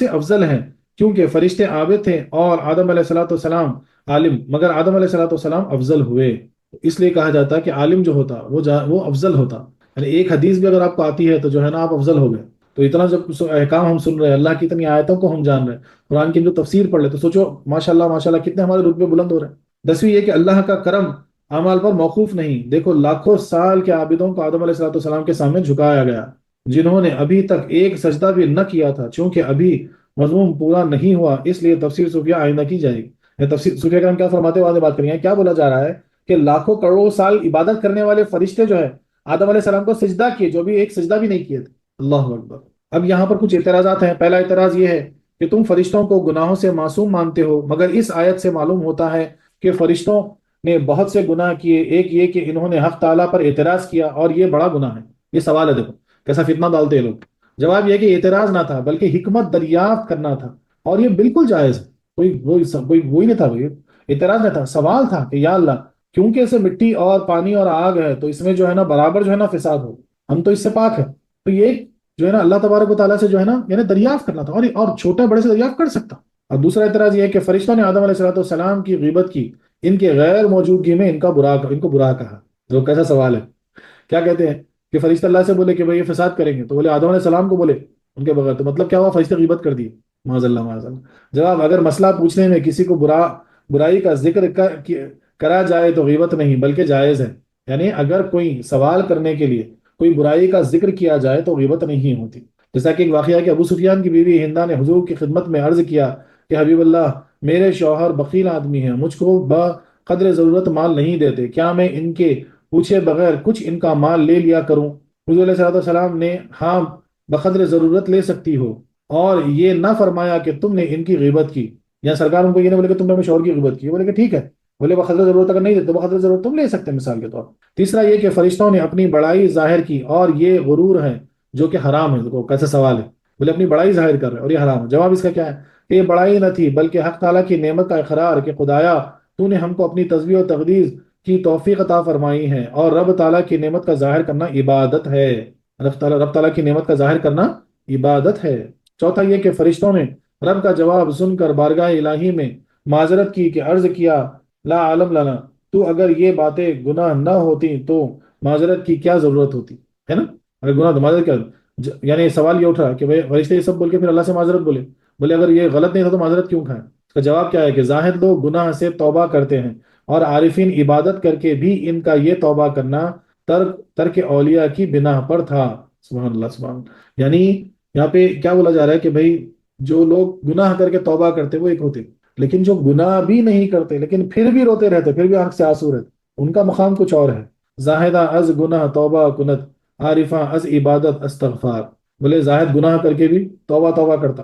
Speaker 1: افضل ہے، کیونکہ فرشتے عابد تھے اور آدم علیہ السلام عالم، مگر آدم علیہ السلام افضل ہوئے، اس لیے کہا جاتا ہے کہ عالم جو ہوتا وہ افضل ہوتا۔ یعنی ایک حدیث بھی اگر آپ کو آتی ہے تو جو ہے نا آپ افضل ہو گئے۔ تو اتنا جب احکام ہم سن رہے ہیں، اللہ کی اتنی آیتوں کو ہم جان رہے ہیں، قرآن کی جو تفسیر پڑھ لے تو سوچو ماشاءاللہ ماشاءاللہ کتنے ہمارے رتبے بلند ہو رہے ہیں۔ 10ویں یہ کہ اللہ کا کرم اعمال پر موقوف نہیں۔ دیکھو لاکھوں سال کے عابدوں کو آدم علیہ السلام کے سامنے جھکایا گیا، جنہوں نے ابھی تک ایک سجدہ بھی نہ کیا تھا، چونکہ ابھی مضمون پورا نہیں ہوا، اس لیے تفسیر صوفیہ آئندہ کی جائے گی۔ یہ تفسیر صوفیہ کرام کیا فرماتے ہیں، بات کریں گے، کیا بولا جا رہا ہے کہ لاکھوں کروڑوں سال عبادت کرنے والے فرشتے جو ہے آدم علیہ السلام کو سجدہ کیے، جو بھی ایک سجدہ بھی نہیں کیے تھے۔ اللہ اکبر۔ اب یہاں پر کچھ اعتراضات ہیں۔ پہلا اعتراض یہ ہے کہ تم فرشتوں کو گناہوں سے معصوم مانتے ہو، مگر اس آیت سے معلوم ہوتا ہے کہ فرشتوں نے بہت سے گناہ کیے۔ ایک یہ کہ انہوں نے حق تعالیٰ پر اعتراض کیا، اور یہ بڑا گناہ ہے۔ یہ سوال ہے، دیکھو کیسا فتنہ ڈالتے ہیں لوگ۔ جواب یہ کہ اعتراض نہ تھا، بلکہ حکمت دریافت کرنا تھا، اور یہ بالکل جائز ہے۔ کوئی وہی نہیں تھا، اعتراض نہ تھا، سوال تھا کہ یا اللہ، کیونکہ اسے مٹی اور پانی اور آگ ہے، تو اس میں جو ہے نا برابر جو ہے نا فساد ہو، ہم تو اس سے پاک ہے۔ تو یہ جو ہے نا اللہ تبارک و تعالیٰ سے جو ہے نا یعنی دریافت کرنا تھا، اور چھوٹے بڑے سے دریافت کر سکتا۔ اور دوسرا اعتراض یہ ہے کہ فرشتوں نے آدم علیہ السلام کی غیبت کی، ان کے غیر موجودگی میں ان کو برا کہا۔ جو کیسا سوال ہے، کیا کہتے ہیں کہ فرشتہ اللہ سے بولے کہ بھائی یہ فساد کریں گے، تو بولے آدم علیہ السلام کو بولے ان کے بغیر، تو مطلب کیا ہوا، فرشتے غیبت کر دیے، معاذ اللہ معاذ اللہ۔ جواب، اگر مسئلہ پوچھنے میں کسی کو برائی کا ذکر کرا جائے تو غیبت نہیں بلکہ جائز ہے۔ یعنی اگر کوئی سوال کرنے کے لیے کوئی برائی کا ذکر کیا جائے تو غیبت نہیں ہوتی۔ جیسا کہ ایک واقعہ کہ ابو سفیان کی بیوی ہندا نے حضور کی خدمت میں عرض کیا کہ حبیب اللہ، میرے شوہر بخیل آدمی ہیں، مجھ کو بقدر ضرورت مال نہیں دیتے، کیا میں ان کے پوچھے بغیر کچھ ان کا مال لے لیا کروں؟ حضور علیہ السلام نے ہاں بقدر ضرورت لے سکتی ہو، اور یہ نہ فرمایا کہ تم نے ان کی غیبت کی، یا سرکار ان کو یہ نہیں بولے کہ تم نے اپنے شوہر کی غیبت کی، بولے کہ ٹھیک ہے، بولے بقدر ضرورت اگر نہیں دیتے تو بقدر ضرورت تم لے سکتے مثال کے طور پر۔ تیسرا یہ کہ فرشتوں نے اپنی بڑائی ظاہر کی، اور یہ غرور ہے جو کہ حرام ہے۔ دیکھو کیسا سوال ہے، بولے اپنی بڑائی ظاہر کر رہے ہیں اور یہ حرام ہے۔ جواب اس کا کیا ہے کہ یہ بڑائی نہ تھی بلکہ حق تعالیٰ کی نعمت کا اقرار کہ خدایا تو نے ہم کو اپنی تسبیح و تقدیس کی توفیق عطا فرمائی ہے، اور رب تعالیٰ کی نعمت کا ظاہر کرنا عبادت ہے۔ رب تعالیٰ کی نعمت کا ظاہر کرنا عبادت ہے۔ چوتھا یہ کہ فرشتوں نے رب کا جواب سن کر بارگاہ الہی میں معذرت کی، کہ عرض کیا لا علم لنا، تو اگر یہ باتیں گناہ نہ ہوتی تو معذرت کی کیا ضرورت ہوتی ہے نا؟ اگر گناہ تو معذرت کیا، یعنی سوال یہ اٹھا کہ بھائی فرشتے یہ سب بول کے پھر اللہ سے معذرت بولے اگر یہ غلط نہیں تھا تو معذرت کیوں کھائیں؟ اس کا جواب کیا ہے کہ زاہد لوگ گناہ سے توبہ کرتے ہیں، اور عارفین عبادت کر کے بھی ان کا یہ توبہ کرنا ترک اولیاء کی بنا پر تھا۔ سبحان اللہ سبحان اللہ۔ یعنی یہاں پہ کیا بولا جا رہا ہے کہ بھائی جو لوگ گناہ کر کے توبہ کرتے وہ ایک ہوتے، لیکن جو گناہ بھی نہیں کرتے لیکن پھر بھی روتے رہتے، پھر بھی آنکھ سے آنسو رہتے، ان کا مقام کچھ اور ہے۔ زاہدہ از گناہ توبہ کنت، عارفہ از عبادت استغفار۔ بولے زاہد گناہ کر کے بھی توبہ کرتا،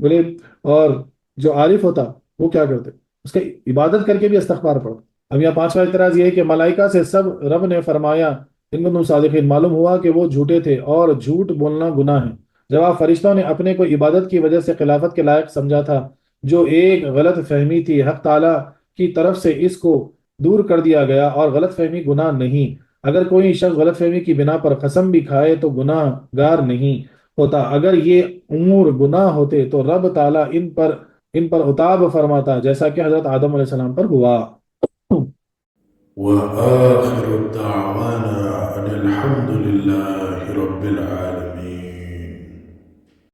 Speaker 1: بولے اور جو عارف ہوتا وہ کیا کرتے، اس کا عبادت کر کے بھی استغفار پڑھتا۔ اب یہاں پانچواں اعتراض یہ ہے کہ ملائکہ سے سب رب نے فرمایا ان کنتم صادقین، معلوم ہوا کہ وہ جھوٹے تھے اور جھوٹ بولنا گناہ ہے۔ جواب، فرشتوں نے اپنے کو عبادت کی وجہ سے خلافت کے لائق سمجھا تھا، جو ایک غلط فہمی تھی، حق تعالیٰ کی طرف سے اس کو دور کر دیا گیا، اور غلط فہمی گناہ نہیں۔ اگر کوئی شخص غلط فہمی کی بنا پر قسم بھی کھائے تو گناہ گار نہیں ہوتا۔ اگر یہ امور گناہ ہوتے تو رب تعالیٰ ان پر عتاب فرماتا، جیسا کہ حضرت آدم علیہ السلام پر ہوا۔
Speaker 2: وآخر دعوانا أن الحمد لله رب العالمين.